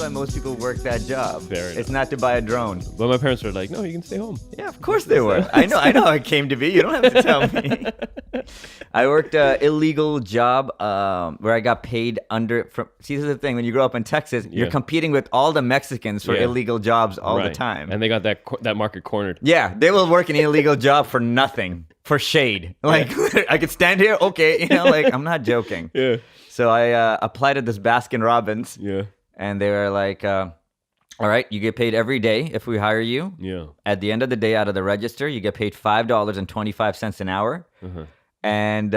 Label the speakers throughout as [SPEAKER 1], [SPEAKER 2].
[SPEAKER 1] why most people work that job.
[SPEAKER 2] Fair enough.
[SPEAKER 1] It's not to buy a drone.
[SPEAKER 2] But my parents were like, no, you can stay home.
[SPEAKER 1] Yeah, of course they were. I know how it came to be. You don't have to tell me. I worked an illegal job where I got paid see, this is the thing. When you grow up in Texas, you're competing with all the Mexicans for illegal jobs all the time.
[SPEAKER 2] And they got that market cornered.
[SPEAKER 1] Yeah, they will work an illegal job for nothing, for shade. Like, I could stand here, okay, like, I'm not joking.
[SPEAKER 2] Yeah.
[SPEAKER 1] So I applied at this Baskin Robbins.
[SPEAKER 2] Yeah.
[SPEAKER 1] And they were like, all right, you get paid every day if we hire you.
[SPEAKER 2] Yeah.
[SPEAKER 1] At the end of the day, out of the register, you get paid $5.25 an hour. And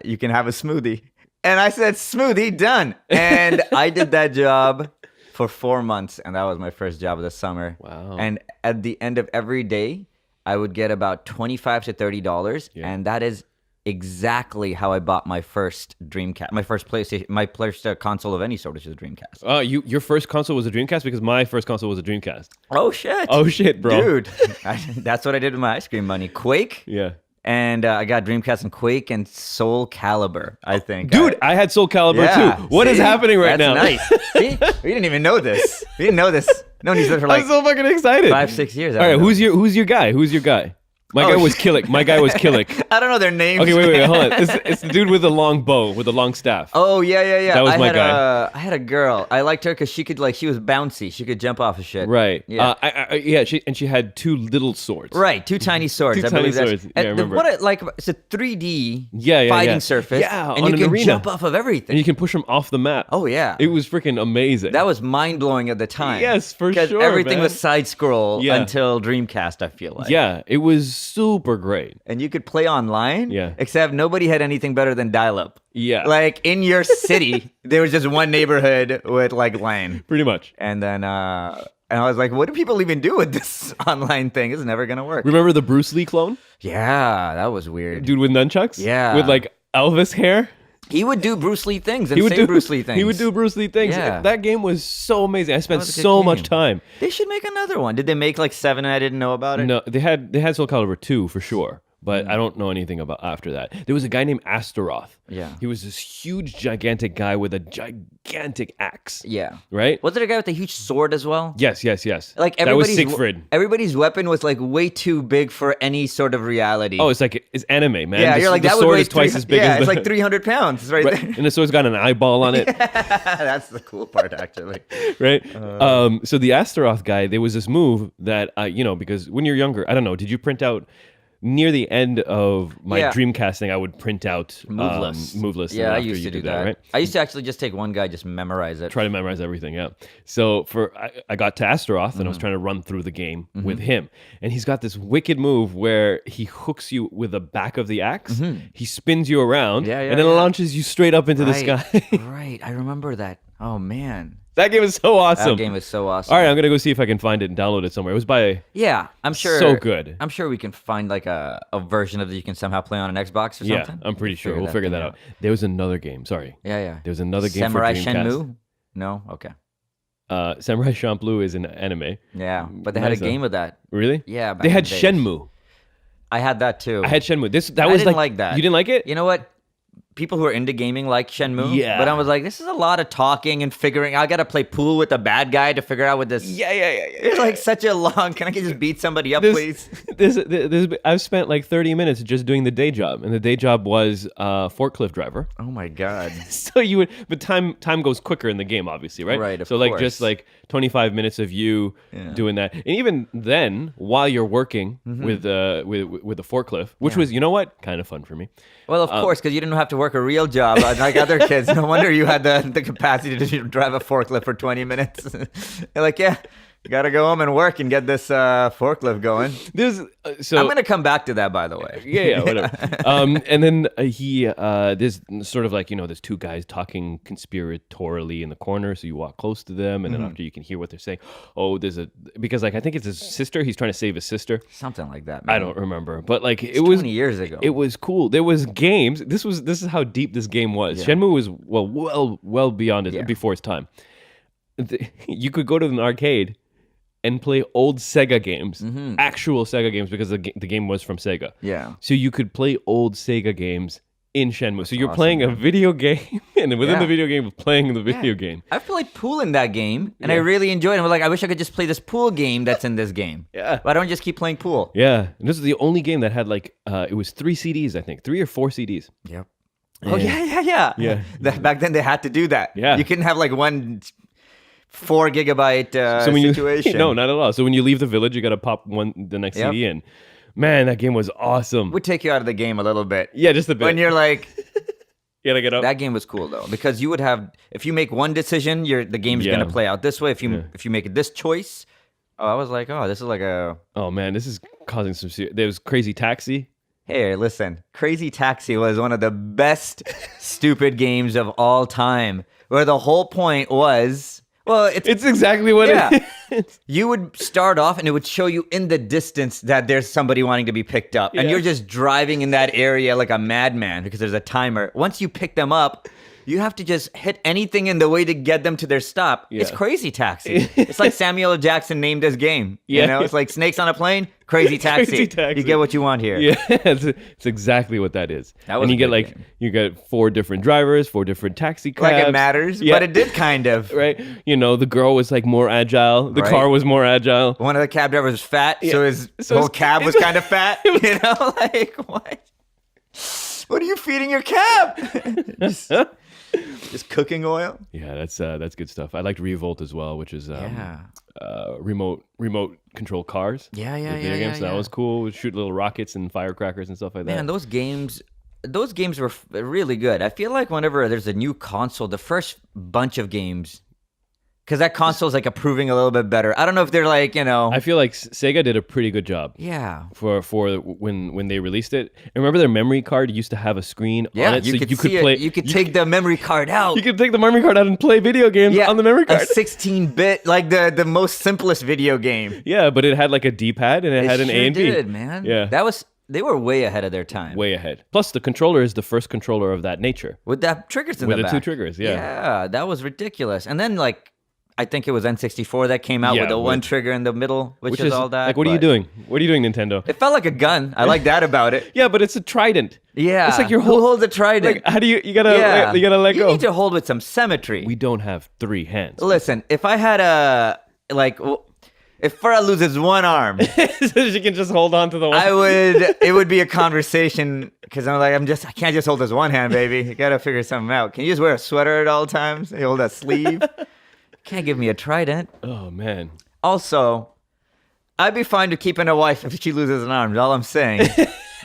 [SPEAKER 1] you can have a smoothie. And I said, smoothie, done. And I did that job for 4 months. And that was my first job of the summer.
[SPEAKER 2] Wow.
[SPEAKER 1] And at the end of every day, I would get about $25 to $30. Yeah. And that is exactly how I bought my first Dreamcast, my first PlayStation, my first console of any sort, which is a Dreamcast.
[SPEAKER 2] Your first console was a Dreamcast? Because my first console was a Dreamcast.
[SPEAKER 1] Oh, shit.
[SPEAKER 2] Oh, shit, bro.
[SPEAKER 1] Dude, that's what I did with my ice cream money. Quake.
[SPEAKER 2] Yeah.
[SPEAKER 1] And I got Dreamcast and Quake and Soul Calibur, I think.
[SPEAKER 2] Dude, I had Soul Calibur too. What is happening right now?
[SPEAKER 1] That's nice. See? We didn't even know this. We didn't know this. No one's done for like
[SPEAKER 2] I'm so fucking excited.
[SPEAKER 1] 5-6 years.
[SPEAKER 2] All right, who's your guy? Who's your guy? My guy was Killick. My guy was Killick.
[SPEAKER 1] I don't know their names.
[SPEAKER 2] Okay, wait, hold on. It's the dude with the long bow, with the long staff.
[SPEAKER 1] Oh, yeah.
[SPEAKER 2] That was my guy.
[SPEAKER 1] I had a girl. I liked her because she was bouncy. She could jump off of shit.
[SPEAKER 2] Right.
[SPEAKER 1] Yeah.
[SPEAKER 2] She had two little swords.
[SPEAKER 1] Right, two tiny swords.
[SPEAKER 2] Two tiny swords. Yeah, I remember.
[SPEAKER 1] It's a 3D
[SPEAKER 2] fighting
[SPEAKER 1] surface.
[SPEAKER 2] Yeah,
[SPEAKER 1] and you can jump off of everything.
[SPEAKER 2] And you can push them off the map.
[SPEAKER 1] Oh, yeah.
[SPEAKER 2] It was freaking amazing.
[SPEAKER 1] That was mind-blowing at the time.
[SPEAKER 2] Yes, for sure,
[SPEAKER 1] because everything
[SPEAKER 2] man.
[SPEAKER 1] was side-scroll until Dreamcast, I feel like.
[SPEAKER 2] Yeah, it was super great.
[SPEAKER 1] And you could play online,
[SPEAKER 2] Yeah.
[SPEAKER 1] except nobody had anything better than dial-up.
[SPEAKER 2] Yeah.
[SPEAKER 1] Like, in your city, there was just one neighborhood with, like, LAN.
[SPEAKER 2] Pretty much.
[SPEAKER 1] And then, and I was like, what do people even do with this online thing? It's never going to work.
[SPEAKER 2] Remember the Bruce Lee clone?
[SPEAKER 1] Yeah, that was weird.
[SPEAKER 2] Dude with nunchucks?
[SPEAKER 1] Yeah.
[SPEAKER 2] With, like, Elvis hair?
[SPEAKER 1] He would do Bruce Lee things and say Bruce Lee things.
[SPEAKER 2] He would do Bruce Lee things.
[SPEAKER 1] Yeah.
[SPEAKER 2] That game was so amazing. I spent
[SPEAKER 1] was a good
[SPEAKER 2] so much
[SPEAKER 1] game.
[SPEAKER 2] time.
[SPEAKER 1] They should make another one. Did they make, like, 7 and I didn't know about it?
[SPEAKER 2] No, they had Soul Calibur 2 for sure. But I don't know anything about after that. There was a guy named Astaroth.
[SPEAKER 1] Yeah.
[SPEAKER 2] He was this huge, gigantic guy with a gigantic axe.
[SPEAKER 1] Yeah.
[SPEAKER 2] Right?
[SPEAKER 1] Was there a guy with a huge sword as well?
[SPEAKER 2] Yes.
[SPEAKER 1] Like
[SPEAKER 2] that was
[SPEAKER 1] everybody's
[SPEAKER 2] Siegfried.
[SPEAKER 1] Everybody's weapon was like way too big for any sort of reality.
[SPEAKER 2] Oh, it's anime, man.
[SPEAKER 1] Yeah, you're like,
[SPEAKER 2] the
[SPEAKER 1] that would
[SPEAKER 2] sword
[SPEAKER 1] weigh
[SPEAKER 2] is twice as big as
[SPEAKER 1] it's
[SPEAKER 2] the...
[SPEAKER 1] like 300 pounds. It's right there.
[SPEAKER 2] And the sword's got an eyeball on it.
[SPEAKER 1] That's the cool part, actually.
[SPEAKER 2] Right? So the Astaroth guy, there was this move that, because when you're younger, I don't know, did you print out... Near the end of my Dreamcast thing, I would print out move lists.
[SPEAKER 1] Yeah, I used to do that.
[SPEAKER 2] Right?
[SPEAKER 1] I used to actually just take one guy, just memorize it.
[SPEAKER 2] Try to memorize everything, yeah. So I got to Astaroth, and I was trying to run through the game with him. And he's got this wicked move where he hooks you with the back of the axe, he spins you around, and then launches you straight up into the sky.
[SPEAKER 1] Right, I remember that. Oh, man.
[SPEAKER 2] That game is so awesome.
[SPEAKER 1] That game is so awesome.
[SPEAKER 2] All right, I'm going to go see if I can find it and download it somewhere. It was by...
[SPEAKER 1] Yeah, I'm sure.
[SPEAKER 2] So good.
[SPEAKER 1] I'm sure we can find like a version of it you can somehow play on an Xbox or something.
[SPEAKER 2] Yeah, I'm pretty sure. We'll figure that out. There was another game. Sorry.
[SPEAKER 1] Yeah.
[SPEAKER 2] There was another game
[SPEAKER 1] Samurai
[SPEAKER 2] for Dreamcast.
[SPEAKER 1] Shenmue? No? Okay.
[SPEAKER 2] Samurai Champloo is an anime.
[SPEAKER 1] Yeah, but they had a game with that.
[SPEAKER 2] Really?
[SPEAKER 1] Yeah. back
[SPEAKER 2] They
[SPEAKER 1] in
[SPEAKER 2] had
[SPEAKER 1] the days.
[SPEAKER 2] Shenmue.
[SPEAKER 1] I had that too.
[SPEAKER 2] I had Shenmue. I
[SPEAKER 1] didn't like that.
[SPEAKER 2] You didn't like it?
[SPEAKER 1] You know what? People who are into gaming like Shenmue.
[SPEAKER 2] Yeah.
[SPEAKER 1] But I was like, this is a lot of talking and figuring. I got to play pool with the bad guy to figure out what this.
[SPEAKER 2] Yeah.
[SPEAKER 1] It's like such a long. Can I just beat somebody up, please?
[SPEAKER 2] I've spent like 30 minutes just doing the day job, and the day job was forklift driver.
[SPEAKER 1] Oh my god.
[SPEAKER 2] So you would, but time goes quicker in the game, obviously, right?
[SPEAKER 1] Right. Of
[SPEAKER 2] so like
[SPEAKER 1] course.
[SPEAKER 2] just like 25 minutes of you doing that, and even then, while you're working with the forklift, which was, you know what, kind of fun for me.
[SPEAKER 1] Well, of course, because you didn't have to work a real job like other kids. No wonder you had the capacity to drive a forklift for 20 minutes. You're like, yeah, you got to go home and work and get this forklift going.
[SPEAKER 2] So
[SPEAKER 1] I'm going to come back to that, by the way.
[SPEAKER 2] Yeah, whatever. And then there's sort of like, there's two guys talking conspiratorially in the corner. So you walk close to them, and then after you can hear what they're saying. Oh, because like I think it's his sister. He's trying to save his sister.
[SPEAKER 1] Something like that. Man.
[SPEAKER 2] I don't remember, but like it
[SPEAKER 1] was
[SPEAKER 2] was
[SPEAKER 1] 20 years ago.
[SPEAKER 2] It was cool. There was games. This is how deep this game was.
[SPEAKER 1] Yeah.
[SPEAKER 2] Shenmue was well beyond before its time. You could go to an arcade and play old Sega games, actual Sega games, because the game was from Sega.
[SPEAKER 1] Yeah.
[SPEAKER 2] So you could play old Sega games in Shenmue. So you're playing a video game and within
[SPEAKER 1] Yeah.
[SPEAKER 2] the video game, playing the video game.
[SPEAKER 1] I've played pool in that game, and I really enjoyed it. I'm like, I wish I could just play this pool game that's in this game.
[SPEAKER 2] Yeah.
[SPEAKER 1] But I don't just keep playing pool.
[SPEAKER 2] Yeah, and this is the only game that had like it was 3 CDs, I think, 3 or 4 CDs.
[SPEAKER 1] Yep. Oh yeah.
[SPEAKER 2] Yeah.
[SPEAKER 1] Back then they had to do that.
[SPEAKER 2] Yeah.
[SPEAKER 1] You couldn't have like one 4 gigabyte
[SPEAKER 2] So when
[SPEAKER 1] situation.
[SPEAKER 2] no, not at all. So when you leave the village, you got to pop the next
[SPEAKER 1] Yep.
[SPEAKER 2] CD in. Man, that game was awesome.
[SPEAKER 1] Would take you out of the game a little bit.
[SPEAKER 2] Yeah, just a bit.
[SPEAKER 1] When you're like,
[SPEAKER 2] you gotta get up.
[SPEAKER 1] that game was cool though, because you would have, if you make one decision, the game's
[SPEAKER 2] Yeah.
[SPEAKER 1] gonna play out this way. If you make this choice, I was like, oh, this is like a.
[SPEAKER 2] Oh man, this is causing some serious. There was Crazy Taxi.
[SPEAKER 1] Hey, listen, Crazy Taxi was one of the best stupid games of all time, where the whole point was, well,
[SPEAKER 2] It's exactly what
[SPEAKER 1] Yeah.
[SPEAKER 2] it is.
[SPEAKER 1] you would start off and it would show you in the distance that there's somebody wanting to be picked up. And
[SPEAKER 2] Yeah.
[SPEAKER 1] you're just driving in that area like a madman because there's a timer. Once you pick them up, you have to just hit anything in the way to get them to their stop. It's
[SPEAKER 2] Yeah.
[SPEAKER 1] Crazy Taxi. It's like Samuel L. Jackson named his game.
[SPEAKER 2] Yeah.
[SPEAKER 1] You know, it's like Snakes on a Plane, Crazy Taxi.
[SPEAKER 2] Crazy Taxi.
[SPEAKER 1] You get what you want here.
[SPEAKER 2] Yeah, it's exactly what that is.
[SPEAKER 1] That was
[SPEAKER 2] and you
[SPEAKER 1] a
[SPEAKER 2] get
[SPEAKER 1] good
[SPEAKER 2] like
[SPEAKER 1] game.
[SPEAKER 2] you get 4 different drivers, 4 different taxi cabs.
[SPEAKER 1] Like it matters,
[SPEAKER 2] Yeah.
[SPEAKER 1] but it did kind of.
[SPEAKER 2] Right? You know, the girl was like more agile. The
[SPEAKER 1] Right.
[SPEAKER 2] car was more agile.
[SPEAKER 1] One of the cab drivers was fat, so his
[SPEAKER 2] So
[SPEAKER 1] whole
[SPEAKER 2] his-
[SPEAKER 1] cab was kind of fat. You know, like what? What are you feeding your cab? just cooking oil.
[SPEAKER 2] Yeah, that's good stuff. I liked Revolt as well, which is
[SPEAKER 1] Yeah.
[SPEAKER 2] remote control cars.
[SPEAKER 1] Yeah,
[SPEAKER 2] with
[SPEAKER 1] yeah,
[SPEAKER 2] video
[SPEAKER 1] yeah,
[SPEAKER 2] games.
[SPEAKER 1] yeah,
[SPEAKER 2] So that
[SPEAKER 1] yeah.
[SPEAKER 2] was cool. Shoot little rockets and firecrackers and stuff like
[SPEAKER 1] Man,
[SPEAKER 2] that.
[SPEAKER 1] those games were really good. I feel like whenever there's a new console, the first bunch of games, because that console's like approving a little bit better. I don't know if they're like,
[SPEAKER 2] I feel like Sega did a pretty good job
[SPEAKER 1] yeah.
[SPEAKER 2] for when they released it. And remember their memory card used to have a screen
[SPEAKER 1] Yeah,
[SPEAKER 2] on it,
[SPEAKER 1] you
[SPEAKER 2] so
[SPEAKER 1] could
[SPEAKER 2] you could
[SPEAKER 1] see
[SPEAKER 2] play.
[SPEAKER 1] it. You could take the memory card out.
[SPEAKER 2] You could take the memory card out and play video games on the memory
[SPEAKER 1] a
[SPEAKER 2] card.
[SPEAKER 1] 16-bit, like the most simplest video game.
[SPEAKER 2] Yeah, but it had like a D-pad and it had an
[SPEAKER 1] sure
[SPEAKER 2] A and B.
[SPEAKER 1] did, man.
[SPEAKER 2] Yeah.
[SPEAKER 1] They were way ahead of their time.
[SPEAKER 2] Way ahead. Plus, the controller is the first controller of that nature.
[SPEAKER 1] With that triggers in
[SPEAKER 2] With
[SPEAKER 1] the
[SPEAKER 2] the
[SPEAKER 1] back.
[SPEAKER 2] 2 triggers, yeah.
[SPEAKER 1] Yeah, that was ridiculous. And then like, I think it was N64 that came out
[SPEAKER 2] Yeah,
[SPEAKER 1] with the one
[SPEAKER 2] with-
[SPEAKER 1] trigger in the middle, which is all that.
[SPEAKER 2] like, what are you
[SPEAKER 1] but
[SPEAKER 2] doing? What are you doing, Nintendo?
[SPEAKER 1] It felt like a gun. I like that about it.
[SPEAKER 2] Yeah, but it's a trident.
[SPEAKER 1] Yeah.
[SPEAKER 2] It's like your
[SPEAKER 1] Who
[SPEAKER 2] whole.
[SPEAKER 1] holds a trident?
[SPEAKER 2] Like, how do you gotta
[SPEAKER 1] yeah.
[SPEAKER 2] you gotta let
[SPEAKER 1] You
[SPEAKER 2] go?
[SPEAKER 1] need to hold with some symmetry.
[SPEAKER 2] We don't have 3 hands.
[SPEAKER 1] Listen, if I had if Farah loses one arm,
[SPEAKER 2] So she can just hold on to the one.
[SPEAKER 1] it would be a conversation because I'm like, I can't just hold this one hand, baby. You gotta figure something out. Can you just wear a sweater at all times? You hold a sleeve. Can't give me a trident.
[SPEAKER 2] Oh man.
[SPEAKER 1] Also, I'd be fine to keeping a wife if she loses an arm. That's all I'm saying.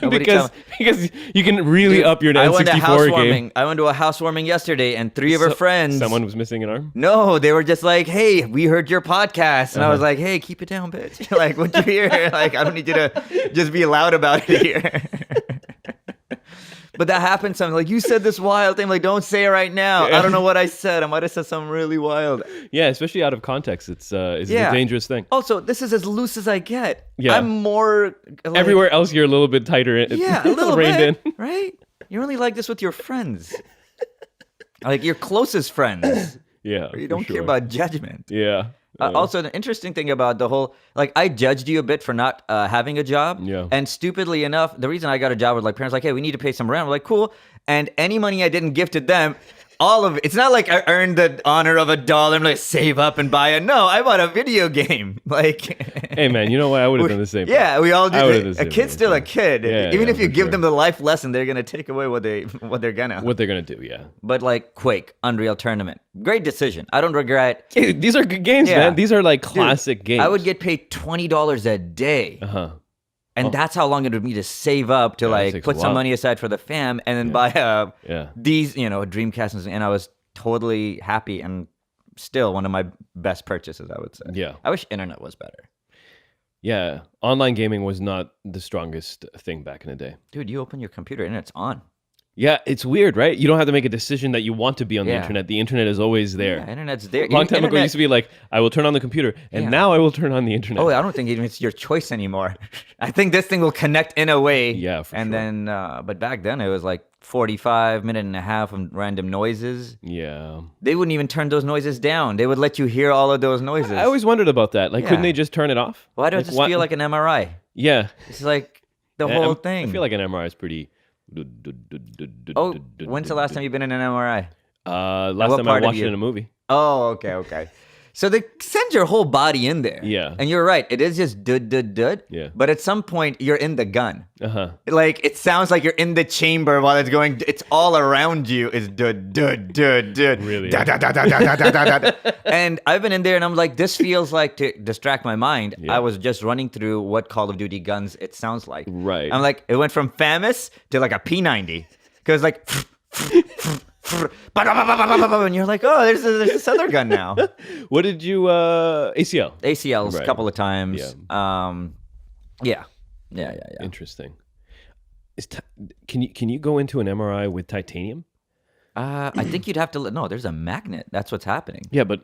[SPEAKER 1] Nobody
[SPEAKER 2] because you can really
[SPEAKER 1] Dude,
[SPEAKER 2] up your
[SPEAKER 1] I went to
[SPEAKER 2] N64 game.
[SPEAKER 1] housewarming. I went to a housewarming yesterday, and 3 of her friends.
[SPEAKER 2] Someone was missing an arm.
[SPEAKER 1] No, they were just like, "Hey, we heard your podcast," and I was like, "Hey, keep it down, bitch." Like, what you hear? Like, I don't need you to just be loud about it here. But that happened. Something like you said this wild thing. Like, don't say it right now. I don't know what I said. I might have said something really wild.
[SPEAKER 2] Yeah, especially out of context, it's a dangerous thing.
[SPEAKER 1] Also, this is as loose as I get.
[SPEAKER 2] Yeah.
[SPEAKER 1] I'm more like,
[SPEAKER 2] Everywhere else, you're a little bit tighter.
[SPEAKER 1] Yeah, a little
[SPEAKER 2] reined
[SPEAKER 1] bit, right? You're only like this with your friends, like your closest friends.
[SPEAKER 2] in. Yeah,
[SPEAKER 1] You
[SPEAKER 2] for
[SPEAKER 1] don't
[SPEAKER 2] sure.
[SPEAKER 1] care about judgment.
[SPEAKER 2] Yeah.
[SPEAKER 1] Also, the interesting thing about the whole, like, I judged you a bit for not having a job.
[SPEAKER 2] Yeah.
[SPEAKER 1] And stupidly enough, the reason I got a job was like parents like, hey, we need to pay some rent. We're like, cool. And any money I didn't give to them, all of it. It's not like I earned the honor of $1 and like save up and buy it. No, I bought a video game. Like,
[SPEAKER 2] Hey man, you know what? I would have done the same.
[SPEAKER 1] yeah, we all do.
[SPEAKER 2] I would've
[SPEAKER 1] that.
[SPEAKER 2] done the
[SPEAKER 1] A
[SPEAKER 2] same
[SPEAKER 1] kid's
[SPEAKER 2] thing,
[SPEAKER 1] still a
[SPEAKER 2] yeah.
[SPEAKER 1] kid.
[SPEAKER 2] Yeah,
[SPEAKER 1] Even
[SPEAKER 2] yeah,
[SPEAKER 1] if you
[SPEAKER 2] for
[SPEAKER 1] give
[SPEAKER 2] sure.
[SPEAKER 1] them the life lesson, they're gonna take away what they're gonna.
[SPEAKER 2] What they're gonna do? Yeah.
[SPEAKER 1] But like Quake, Unreal Tournament, great decision. I don't regret.
[SPEAKER 2] Dude, these are good games,
[SPEAKER 1] Yeah.
[SPEAKER 2] man. These are like
[SPEAKER 1] Dude,
[SPEAKER 2] classic games.
[SPEAKER 1] I would get paid $20 a day.
[SPEAKER 2] Uh-huh.
[SPEAKER 1] And that's how long it would be to save up to
[SPEAKER 2] Yeah, that
[SPEAKER 1] like
[SPEAKER 2] takes
[SPEAKER 1] put
[SPEAKER 2] a
[SPEAKER 1] some
[SPEAKER 2] while.
[SPEAKER 1] money aside for the fam and then buy
[SPEAKER 2] Yeah.
[SPEAKER 1] these, a Dreamcast. And I was totally happy and still one of my best purchases, I would say.
[SPEAKER 2] Yeah.
[SPEAKER 1] I wish internet was better.
[SPEAKER 2] Yeah. Online gaming was not the strongest thing back in the day.
[SPEAKER 1] Dude, you open your computer and it's on.
[SPEAKER 2] Yeah, it's weird, right? You don't have to make a decision that you want to be on the
[SPEAKER 1] Yeah.
[SPEAKER 2] internet. The internet is always there.
[SPEAKER 1] Yeah, internet's there.
[SPEAKER 2] A long time ago, it
[SPEAKER 1] Internet-
[SPEAKER 2] used to be like, I will turn on the computer, and
[SPEAKER 1] Yeah.
[SPEAKER 2] now I will turn on the internet.
[SPEAKER 1] Oh, I don't think even it's your choice anymore. I think this thing will connect in a way.
[SPEAKER 2] Yeah, for
[SPEAKER 1] and
[SPEAKER 2] sure.
[SPEAKER 1] then, but back then it was like 45 minute and a half of random noises.
[SPEAKER 2] Yeah.
[SPEAKER 1] They wouldn't even turn those noises down. They would let you hear all of those noises.
[SPEAKER 2] I always wondered about that. Like, couldn't
[SPEAKER 1] Yeah.
[SPEAKER 2] they just turn it off?
[SPEAKER 1] Why do I
[SPEAKER 2] Like,
[SPEAKER 1] just feel like an MRI?
[SPEAKER 2] Yeah.
[SPEAKER 1] It's like the
[SPEAKER 2] And
[SPEAKER 1] whole thing.
[SPEAKER 2] I feel like an MRI is pretty.
[SPEAKER 1] Oh, when's the last time you've been in an MRI?
[SPEAKER 2] Last
[SPEAKER 1] what
[SPEAKER 2] time I
[SPEAKER 1] part of
[SPEAKER 2] watched it
[SPEAKER 1] you?
[SPEAKER 2] in a movie.
[SPEAKER 1] Oh, okay. So they send your whole body in there.
[SPEAKER 2] Yeah.
[SPEAKER 1] And you're right. It is just dud.
[SPEAKER 2] Yeah.
[SPEAKER 1] But at some point, you're in the gun.
[SPEAKER 2] Uh-huh.
[SPEAKER 1] Like, it sounds like you're in the chamber while it's going. It's all around you is dud.
[SPEAKER 2] Really?
[SPEAKER 1] Da, da, da, da, da, da, da, da. And I've been in there and I'm like, this feels like, to distract my mind,
[SPEAKER 2] Yeah.
[SPEAKER 1] I was just running through what Call of Duty guns it sounds like.
[SPEAKER 2] Right.
[SPEAKER 1] I'm like, it went from FAMAS to like a P90. Because like... and you're like, oh, there's this other gun now.
[SPEAKER 2] What did you ACL?
[SPEAKER 1] ACLs
[SPEAKER 2] Right.
[SPEAKER 1] a couple of times. Yeah.
[SPEAKER 2] Interesting. Can you go into an MRI with titanium?
[SPEAKER 1] I think you'd have to. No, there's a magnet. That's what's happening.
[SPEAKER 2] Yeah, but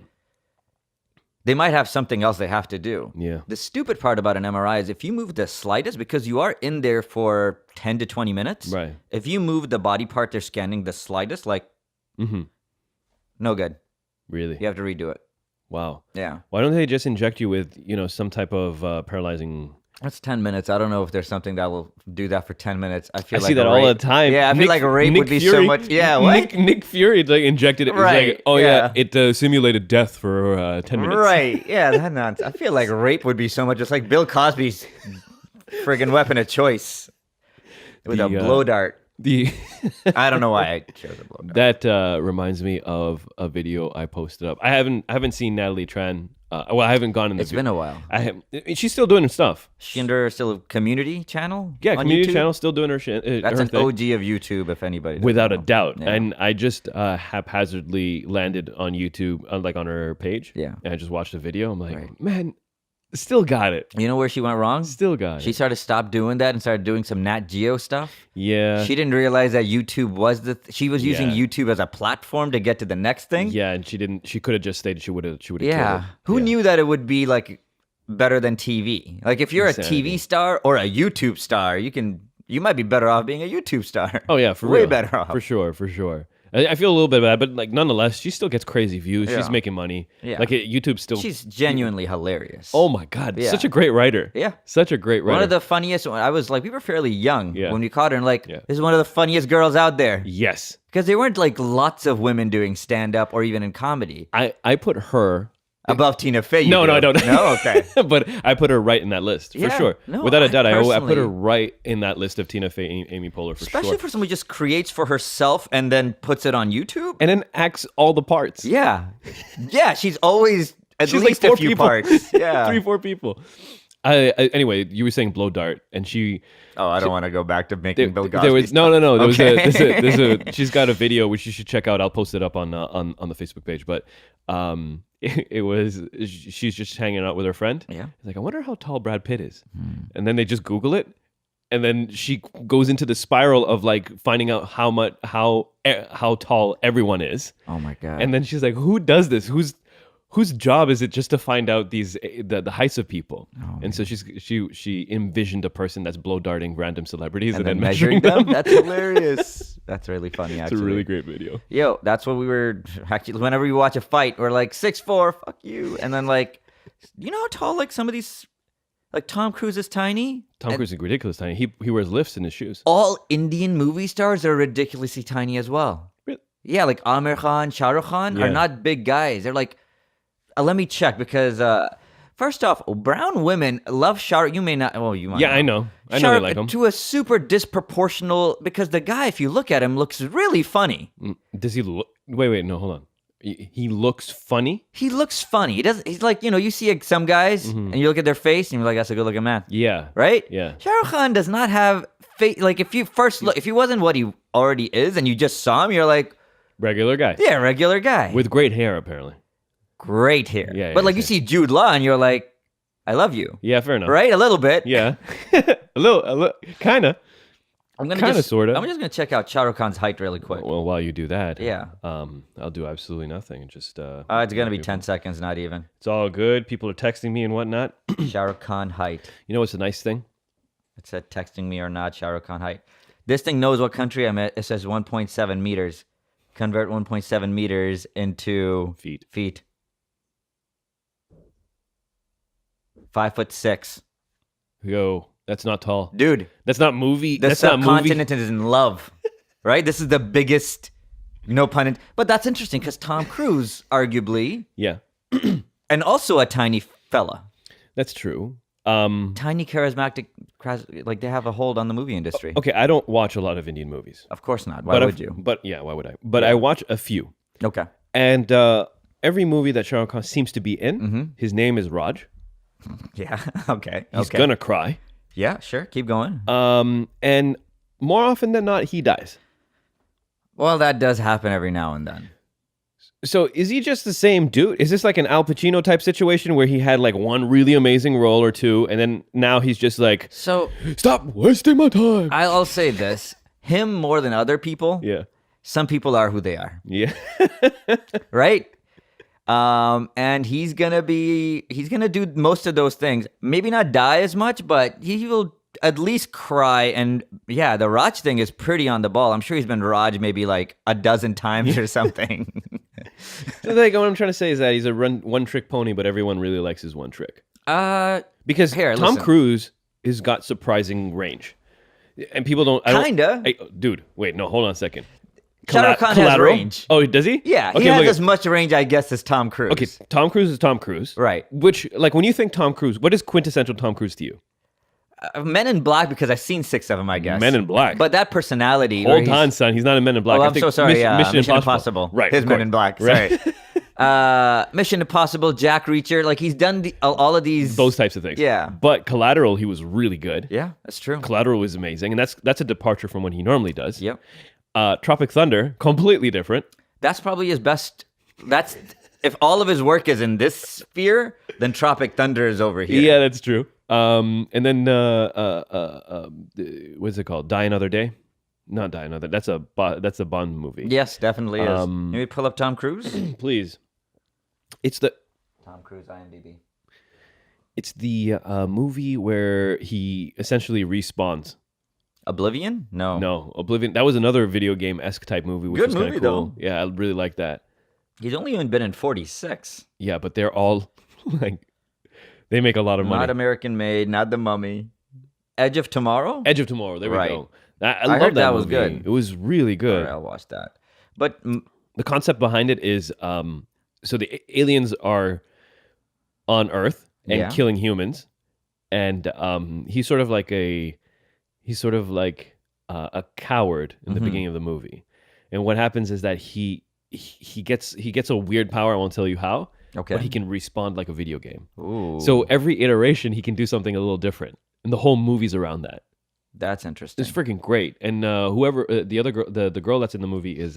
[SPEAKER 1] They might have something else they have to do.
[SPEAKER 2] yeah.
[SPEAKER 1] The stupid part about an MRI is if you move the slightest, because you are in there for 10 to 20 minutes.
[SPEAKER 2] Right.
[SPEAKER 1] If you move the body part they're scanning the slightest, like, no good.
[SPEAKER 2] Really?
[SPEAKER 1] You have to redo it.
[SPEAKER 2] Wow.
[SPEAKER 1] Yeah.
[SPEAKER 2] Why don't they just inject you with, some type of paralyzing?
[SPEAKER 1] That's 10 minutes. I don't know if there's something that will do that for 10 minutes. I feel
[SPEAKER 2] I
[SPEAKER 1] like
[SPEAKER 2] see that all the time.
[SPEAKER 1] Yeah, I feel like rape would be so much. Yeah, what?
[SPEAKER 2] Nick Fury like injected it.
[SPEAKER 1] Right,
[SPEAKER 2] Like, oh
[SPEAKER 1] yeah.
[SPEAKER 2] it simulated death for 10 minutes.
[SPEAKER 1] Right. Yeah, that nonsense. I feel like rape would be so much. It's like Bill Cosby's friggin' weapon of choice with a blow dart. I don't know why I chose a blow dart.
[SPEAKER 2] That reminds me of a video I posted up. I haven't seen Natalie Tran. I haven't gone in the.
[SPEAKER 1] It's been a while.
[SPEAKER 2] She's still doing her stuff.
[SPEAKER 1] She under still a community channel?
[SPEAKER 2] Yeah,
[SPEAKER 1] on
[SPEAKER 2] community
[SPEAKER 1] YouTube?
[SPEAKER 2] channel, still doing her shit.
[SPEAKER 1] That's
[SPEAKER 2] her
[SPEAKER 1] an
[SPEAKER 2] thing.
[SPEAKER 1] OG of YouTube, if anybody doesn't
[SPEAKER 2] Without a
[SPEAKER 1] know.
[SPEAKER 2] doubt.
[SPEAKER 1] Yeah.
[SPEAKER 2] And I just haphazardly landed on YouTube, like on her page.
[SPEAKER 1] Yeah.
[SPEAKER 2] And I just watched the video. I'm like,
[SPEAKER 1] Right.
[SPEAKER 2] man, still got it.
[SPEAKER 1] You know where she went wrong?
[SPEAKER 2] Still got
[SPEAKER 1] She
[SPEAKER 2] it.
[SPEAKER 1] started stop doing that and started doing some Nat Geo stuff.
[SPEAKER 2] Yeah.
[SPEAKER 1] She didn't realize that YouTube was she was using
[SPEAKER 2] Yeah.
[SPEAKER 1] YouTube as a platform to get to the next thing.
[SPEAKER 2] Yeah, and she could have just stayed. She would have killed
[SPEAKER 1] Yeah.
[SPEAKER 2] it.
[SPEAKER 1] Who
[SPEAKER 2] Yeah.
[SPEAKER 1] knew that it would be like better than TV? Like if you're
[SPEAKER 2] Insanity.
[SPEAKER 1] a TV star or a YouTube star, you might be better off being a YouTube star.
[SPEAKER 2] Oh yeah, for
[SPEAKER 1] Way
[SPEAKER 2] real.
[SPEAKER 1] better off.
[SPEAKER 2] For sure. I feel a little bit bad, but like nonetheless, she still gets crazy views. She's
[SPEAKER 1] Yeah.
[SPEAKER 2] making money.
[SPEAKER 1] Yeah.
[SPEAKER 2] Like YouTube still.
[SPEAKER 1] She's genuinely hilarious.
[SPEAKER 2] Oh my god,
[SPEAKER 1] Yeah.
[SPEAKER 2] such a great writer.
[SPEAKER 1] Yeah.
[SPEAKER 2] Such a great writer.
[SPEAKER 1] One of the funniest. I was like, we were fairly young
[SPEAKER 2] Yeah.
[SPEAKER 1] when we caught her, and like,
[SPEAKER 2] Yeah.
[SPEAKER 1] this is one of the funniest girls out there.
[SPEAKER 2] Yes.
[SPEAKER 1] Because there weren't like lots of women doing stand up or even in comedy
[SPEAKER 2] I put her.
[SPEAKER 1] above Tina Fey. you
[SPEAKER 2] No,
[SPEAKER 1] do.
[SPEAKER 2] I don't.
[SPEAKER 1] No, okay.
[SPEAKER 2] But I put her right in that list for
[SPEAKER 1] Yeah,
[SPEAKER 2] sure.
[SPEAKER 1] no,
[SPEAKER 2] Without a doubt, I put
[SPEAKER 1] personally-
[SPEAKER 2] her right in that list of Tina Fey, Amy Poehler for
[SPEAKER 1] Especially
[SPEAKER 2] sure.
[SPEAKER 1] for someone who just creates for herself and then puts it on YouTube.
[SPEAKER 2] And then acts all the parts.
[SPEAKER 1] Yeah, yeah. She's always at
[SPEAKER 2] She's
[SPEAKER 1] least
[SPEAKER 2] like 4
[SPEAKER 1] a few
[SPEAKER 2] people.
[SPEAKER 1] parts. Yeah.
[SPEAKER 2] 3-4 people. Anyway, you were saying blow dart, and she.
[SPEAKER 1] Oh, I don't want to go back to making Bill Cosby.
[SPEAKER 2] There was no. There
[SPEAKER 1] Okay.
[SPEAKER 2] there's a. She's got a video which you should check out. I'll post it up on the Facebook page. But it was she's just hanging out with her friend.
[SPEAKER 1] Yeah.
[SPEAKER 2] It's like, I wonder how tall Brad Pitt is, and then they just Google it, and then she goes into the spiral of like finding out how tall everyone is,
[SPEAKER 1] Oh my god.
[SPEAKER 2] and then she's like, who does this? Whose job is it just to find out the heights of people? And so she envisioned a person that's blow darting random celebrities and then measuring them.
[SPEAKER 1] That's hilarious. That's really funny.
[SPEAKER 2] It's
[SPEAKER 1] Actually,
[SPEAKER 2] a really great video.
[SPEAKER 1] Yo, that's what we were actually. Whenever we watch a fight, we're like 6'4", fuck you, and then like, you know how tall like some of these, like Tom Cruise is tiny.
[SPEAKER 2] Tom Cruise is ridiculous tiny. He wears lifts in his shoes.
[SPEAKER 1] All Indian movie stars are ridiculously tiny as well.
[SPEAKER 2] Really?
[SPEAKER 1] Yeah, like Amir Khan, Shah Rukh Khan
[SPEAKER 2] Yeah.
[SPEAKER 1] are not big guys. They're like, let me check because first off, brown women love Shah Rukh. You may not. Well, you might.
[SPEAKER 2] Yeah,
[SPEAKER 1] not.
[SPEAKER 2] I know
[SPEAKER 1] Shah
[SPEAKER 2] they
[SPEAKER 1] Rukh
[SPEAKER 2] like him.
[SPEAKER 1] to a super disproportional because the guy, if you look at him, looks really funny.
[SPEAKER 2] Does he look? Wait, no, hold on. He looks funny.
[SPEAKER 1] He looks funny. He doesn't. He's like, you see like, some guys, and you look at their face, and you're like, that's a good looking man,
[SPEAKER 2] Yeah.
[SPEAKER 1] right?
[SPEAKER 2] Yeah.
[SPEAKER 1] Shah Rukh Khan does not have face. Like if you first look, if he wasn't what he already is, and you just saw him, you're like,
[SPEAKER 2] Regular guy.
[SPEAKER 1] yeah, regular guy
[SPEAKER 2] With great hair, apparently.
[SPEAKER 1] great hair.
[SPEAKER 2] Yeah,
[SPEAKER 1] but
[SPEAKER 2] yeah,
[SPEAKER 1] like you see Jude Law, and you're like, I love you,
[SPEAKER 2] Yeah, fair enough.
[SPEAKER 1] right? A little bit.
[SPEAKER 2] Yeah. a little, kind of.
[SPEAKER 1] I'm gonna
[SPEAKER 2] Kinda,
[SPEAKER 1] just
[SPEAKER 2] sorta.
[SPEAKER 1] I'm just gonna check out Shah Rukh Khan's height really quick.
[SPEAKER 2] Well, while you do that,
[SPEAKER 1] Yeah.
[SPEAKER 2] I'll do absolutely nothing. Just
[SPEAKER 1] It's gonna be 10 seconds, not even.
[SPEAKER 2] It's all good. People are texting me and whatnot.
[SPEAKER 1] Shah Rukh Khan height.
[SPEAKER 2] You know what's a nice thing?
[SPEAKER 1] It said texting me or not. Shah Rukh Khan height. This thing knows what country I'm at. It says 1.7 meters. Convert 1.7 meters into
[SPEAKER 2] Feet.
[SPEAKER 1] 5'6".
[SPEAKER 2] Yo, that's not tall.
[SPEAKER 1] Dude,
[SPEAKER 2] That's not movie.
[SPEAKER 1] the
[SPEAKER 2] That's not movie.
[SPEAKER 1] subcontinent is in love, right? This is the biggest No pun intended. But that's interesting because Tom Cruise, arguably,
[SPEAKER 2] Yeah,
[SPEAKER 1] and also a tiny fella.
[SPEAKER 2] that's true.
[SPEAKER 1] Tiny, charismatic, like they have a hold on the movie industry.
[SPEAKER 2] Okay, I don't watch a lot of Indian movies.
[SPEAKER 1] Of course not. Why would you?
[SPEAKER 2] But yeah, why would I? But I watch a few.
[SPEAKER 1] Okay.
[SPEAKER 2] And every movie that Shah Rukh Khan seems to be in, his name is Raj.
[SPEAKER 1] Yeah. Okay.
[SPEAKER 2] He's gonna cry.
[SPEAKER 1] Yeah, sure. Keep going.
[SPEAKER 2] And more often than not, he dies.
[SPEAKER 1] Well, that does happen every now and then.
[SPEAKER 2] So is he just the same dude? Is this like an Al Pacino type situation where he had like one really amazing role or two, and then now he's just like,
[SPEAKER 1] So
[SPEAKER 2] stop wasting my time.
[SPEAKER 1] I'll say this: him more than other people.
[SPEAKER 2] Yeah.
[SPEAKER 1] Some people are who they are,
[SPEAKER 2] Yeah.
[SPEAKER 1] right? And he's gonna do most of those things. Maybe not die as much, but he will at least cry. And yeah, the Raj thing is pretty on the ball. I'm sure he's been Raj maybe like a dozen times or something.
[SPEAKER 2] So like what I'm trying to say is that he's a one trick pony, but everyone really likes his one trick. Because Tom
[SPEAKER 1] listen.
[SPEAKER 2] Cruise has got surprising range, and people don't.
[SPEAKER 1] Kinda.
[SPEAKER 2] Dude, wait, no, hold on a second.
[SPEAKER 1] Shah Rukh Khan has range.
[SPEAKER 2] Oh, does he?
[SPEAKER 1] Yeah,
[SPEAKER 2] Okay,
[SPEAKER 1] he has
[SPEAKER 2] look
[SPEAKER 1] as much range, I guess, as Tom Cruise.
[SPEAKER 2] Okay, Tom Cruise is Tom Cruise.
[SPEAKER 1] Right.
[SPEAKER 2] Which, like, when you think Tom Cruise, what is quintessential Tom Cruise to you?
[SPEAKER 1] Men in Black, because I've seen 6 of them, I guess.
[SPEAKER 2] Men in Black.
[SPEAKER 1] But that personality. where
[SPEAKER 2] Hold
[SPEAKER 1] he's-
[SPEAKER 2] on, son. He's not in Men in Black.
[SPEAKER 1] Oh,
[SPEAKER 2] I
[SPEAKER 1] I'm
[SPEAKER 2] think
[SPEAKER 1] so sorry.
[SPEAKER 2] Mission Impossible. Right.
[SPEAKER 1] His
[SPEAKER 2] of
[SPEAKER 1] Men in
[SPEAKER 2] course.
[SPEAKER 1] Black.
[SPEAKER 2] Right.
[SPEAKER 1] Sorry. Mission Impossible, Jack Reacher. Like, he's done all of these.
[SPEAKER 2] Those types of things.
[SPEAKER 1] Yeah.
[SPEAKER 2] But Collateral, he was really good.
[SPEAKER 1] Yeah, that's true.
[SPEAKER 2] Collateral was amazing, and that's a departure from what he normally does.
[SPEAKER 1] Yep.
[SPEAKER 2] Tropic Thunder, completely different.
[SPEAKER 1] That's probably his best. That's if all of his work is in this sphere, then Tropic Thunder is over here.
[SPEAKER 2] Yeah, that's true. And then what's it called? Die Another Day? Not Die Another. That's a Bond movie.
[SPEAKER 1] Yes, definitely is. Maybe pull up Tom Cruise.
[SPEAKER 2] Please. It's the
[SPEAKER 1] Tom Cruise IMDb.
[SPEAKER 2] It's the movie where he essentially respawns.
[SPEAKER 1] Oblivion?
[SPEAKER 2] No, Oblivion. That was another video game-esque type movie, which
[SPEAKER 1] Good
[SPEAKER 2] was kind
[SPEAKER 1] movie,
[SPEAKER 2] of cool.
[SPEAKER 1] though.
[SPEAKER 2] Yeah, I really like that.
[SPEAKER 1] He's only even been in 46.
[SPEAKER 2] Yeah, but they're all like they make a lot of money.
[SPEAKER 1] Not American Made, not The Mummy. Edge of Tomorrow?
[SPEAKER 2] Edge of Tomorrow. There
[SPEAKER 1] Right.
[SPEAKER 2] we go. I
[SPEAKER 1] heard
[SPEAKER 2] love
[SPEAKER 1] that was
[SPEAKER 2] movie.
[SPEAKER 1] good.
[SPEAKER 2] It was really good.
[SPEAKER 1] All right, I'll watch that. But
[SPEAKER 2] The concept behind it is so the aliens are on Earth and
[SPEAKER 1] Yeah.
[SPEAKER 2] killing humans, and he's sort of like a coward in the beginning of the movie. And what happens is that he gets a weird power. I won't tell you how.
[SPEAKER 1] Okay.
[SPEAKER 2] But he can respond like a video game.
[SPEAKER 1] Ooh,
[SPEAKER 2] So every iteration he can do something a little different, and the whole movie's around that.
[SPEAKER 1] that's interesting.
[SPEAKER 2] It's freaking great. And whoever the other girl, the girl that's in the movie is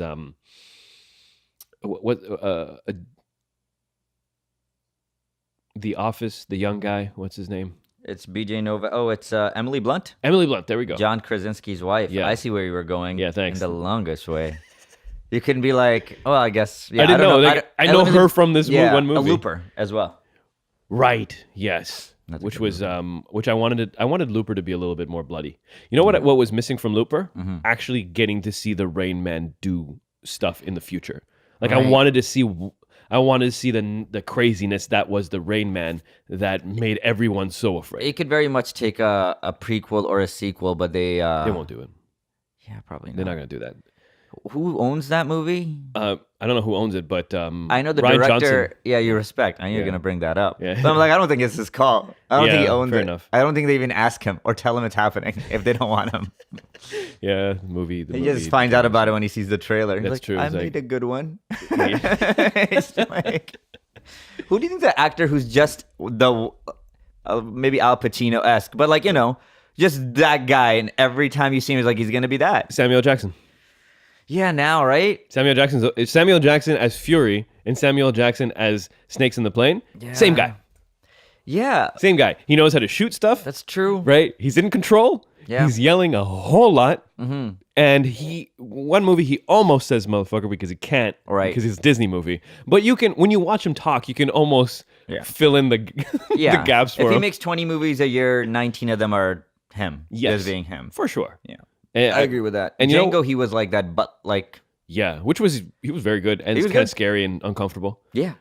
[SPEAKER 2] The Office, the young guy. What's his name?
[SPEAKER 1] It's BJ Nova. Oh, it's Emily Blunt,
[SPEAKER 2] Emily Blunt. There we go.
[SPEAKER 1] John Krasinski's wife.
[SPEAKER 2] Yeah.
[SPEAKER 1] I see where you were going.
[SPEAKER 2] Yeah, thanks.
[SPEAKER 1] In the longest way. You couldn't be like, oh, I guess. Yeah,
[SPEAKER 2] I didn't
[SPEAKER 1] don't
[SPEAKER 2] know.
[SPEAKER 1] know.
[SPEAKER 2] I know her from this one movie.
[SPEAKER 1] A Looper as well.
[SPEAKER 2] Right. Yes.
[SPEAKER 1] That's a
[SPEAKER 2] Which
[SPEAKER 1] good
[SPEAKER 2] was which I wanted Looper to be a little bit more bloody. You know what was missing from Looper?
[SPEAKER 1] Mm-hmm.
[SPEAKER 2] Actually getting to see the Rain Man do stuff in the future. Like
[SPEAKER 1] Right.
[SPEAKER 2] I wanted to see the craziness that was the Rain Man that made everyone so afraid.
[SPEAKER 1] It could very much take a prequel or a sequel, but they
[SPEAKER 2] They won't do it.
[SPEAKER 1] Yeah, probably
[SPEAKER 2] They're
[SPEAKER 1] not.
[SPEAKER 2] not going to do that.
[SPEAKER 1] Who owns that movie?
[SPEAKER 2] I don't know who owns it, but
[SPEAKER 1] I know the
[SPEAKER 2] Ryan
[SPEAKER 1] director.
[SPEAKER 2] Johnson.
[SPEAKER 1] Yeah, you respect. I knew you're
[SPEAKER 2] Yeah.
[SPEAKER 1] gonna bring that up.
[SPEAKER 2] Yeah.
[SPEAKER 1] But I'm like, I don't think it's his call. I don't think he
[SPEAKER 2] Yeah,
[SPEAKER 1] owns
[SPEAKER 2] fair
[SPEAKER 1] it.
[SPEAKER 2] enough.
[SPEAKER 1] I don't think they even ask him or tell him it's happening if they don't want him.
[SPEAKER 2] Yeah, the movie.
[SPEAKER 1] He just finds out about it when he sees the trailer. He's
[SPEAKER 2] That's
[SPEAKER 1] like,
[SPEAKER 2] true.
[SPEAKER 1] I
[SPEAKER 2] It's
[SPEAKER 1] made
[SPEAKER 2] like-
[SPEAKER 1] a good one.
[SPEAKER 2] Yeah.
[SPEAKER 1] It's like, who do you think the actor who's just the maybe Al Pacino-esque, but like, just that guy, and every time you see him, it's like he's gonna be that.
[SPEAKER 2] Samuel Jackson.
[SPEAKER 1] Yeah, now, right?
[SPEAKER 2] Samuel Jackson as Fury and Samuel Jackson as Snakes in the Plane.
[SPEAKER 1] Yeah.
[SPEAKER 2] Same guy.
[SPEAKER 1] Yeah,
[SPEAKER 2] Same guy. He knows how to shoot stuff.
[SPEAKER 1] that's true.
[SPEAKER 2] Right? He's in control.
[SPEAKER 1] Yeah.
[SPEAKER 2] He's yelling a whole lot. And one movie he almost says motherfucker because he can't.
[SPEAKER 1] Right.
[SPEAKER 2] Because it's a Disney movie. But when you watch him talk, you can almost fill in the
[SPEAKER 1] Yeah,
[SPEAKER 2] the gaps for
[SPEAKER 1] if
[SPEAKER 2] him.
[SPEAKER 1] he makes 20 movies a year, 19 of them are him.
[SPEAKER 2] Yes.
[SPEAKER 1] Just being him.
[SPEAKER 2] For sure.
[SPEAKER 1] Yeah.
[SPEAKER 2] And
[SPEAKER 1] I agree with that.
[SPEAKER 2] and
[SPEAKER 1] And
[SPEAKER 2] you know-
[SPEAKER 1] Django, he was like that, but like,
[SPEAKER 2] Yeah, he was very good. And
[SPEAKER 1] He
[SPEAKER 2] it's
[SPEAKER 1] was
[SPEAKER 2] kind of
[SPEAKER 1] good.
[SPEAKER 2] scary and uncomfortable.
[SPEAKER 1] yeah.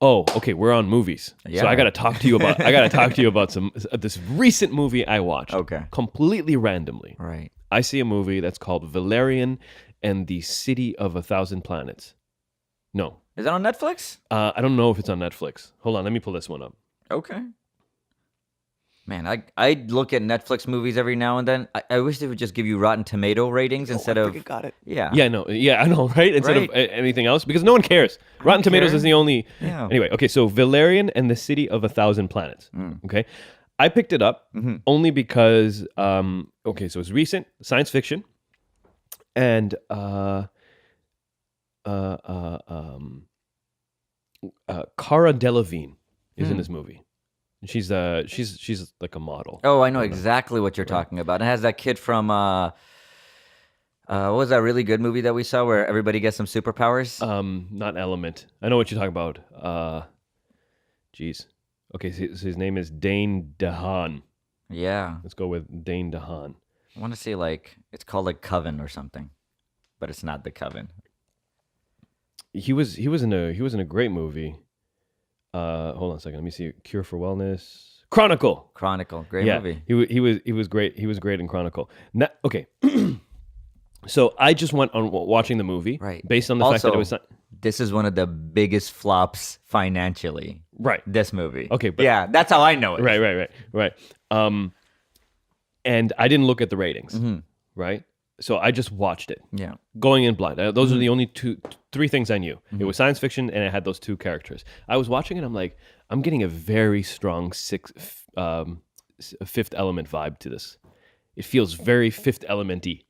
[SPEAKER 2] Okay, we're on movies. So
[SPEAKER 1] Yeah.
[SPEAKER 2] I gotta talk to you about this recent movie I watched.
[SPEAKER 1] Okay.
[SPEAKER 2] Completely randomly.
[SPEAKER 1] Right.
[SPEAKER 2] I see a movie that's called Valerian and the City of a Thousand Planets. No.
[SPEAKER 1] Is that on Netflix?
[SPEAKER 2] I don't know if it's on Netflix. Hold on, let me pull this one up.
[SPEAKER 1] Okay. Man, I look at Netflix movies every now and then. I wish they would just give you Rotten Tomato ratings instead of.
[SPEAKER 3] Got it.
[SPEAKER 1] Yeah.
[SPEAKER 2] Yeah, no, yeah, I know, right? Instead of anything else, because no one cares. Rotten Tomatoes is the only.
[SPEAKER 1] Yeah.
[SPEAKER 2] Anyway, okay, so Valerian and the City of a Thousand Planets. Okay, I picked it up only because, okay, so it's recent science fiction, and Cara Delevingne is in this movie. She's like a model.
[SPEAKER 1] Oh, I know exactly what you're talking about. It has that kid from what was that really good movie that we saw where everybody gets some superpowers?
[SPEAKER 2] Not Element. I know what you're talking about. Geez. Okay, so his name is Dane DeHaan.
[SPEAKER 1] Yeah.
[SPEAKER 2] Let's go with Dane DeHaan.
[SPEAKER 1] I want to say like it's called like Coven or something, but it's not the Coven.
[SPEAKER 2] He was in a great movie. Hold on a second. Let me see. Cure for Wellness. Chronicle.
[SPEAKER 1] Great movie.
[SPEAKER 2] He was great. He was great in Chronicle. Okay. So I just went on watching the movie,
[SPEAKER 1] right?
[SPEAKER 2] Based on the fact that it was.
[SPEAKER 1] This is one of the biggest flops financially.
[SPEAKER 2] Right.
[SPEAKER 1] This movie.
[SPEAKER 2] Okay. But,
[SPEAKER 1] yeah, that's how I know it.
[SPEAKER 2] Right. And I didn't look at the ratings. Right. So I just watched it.
[SPEAKER 1] Yeah.
[SPEAKER 2] Going in blind. Those are the only three things I knew. It was science fiction and it had those two characters. I was watching it. I'm like, I'm getting a very strong Fifth Element vibe to this. It feels very Fifth Element-y,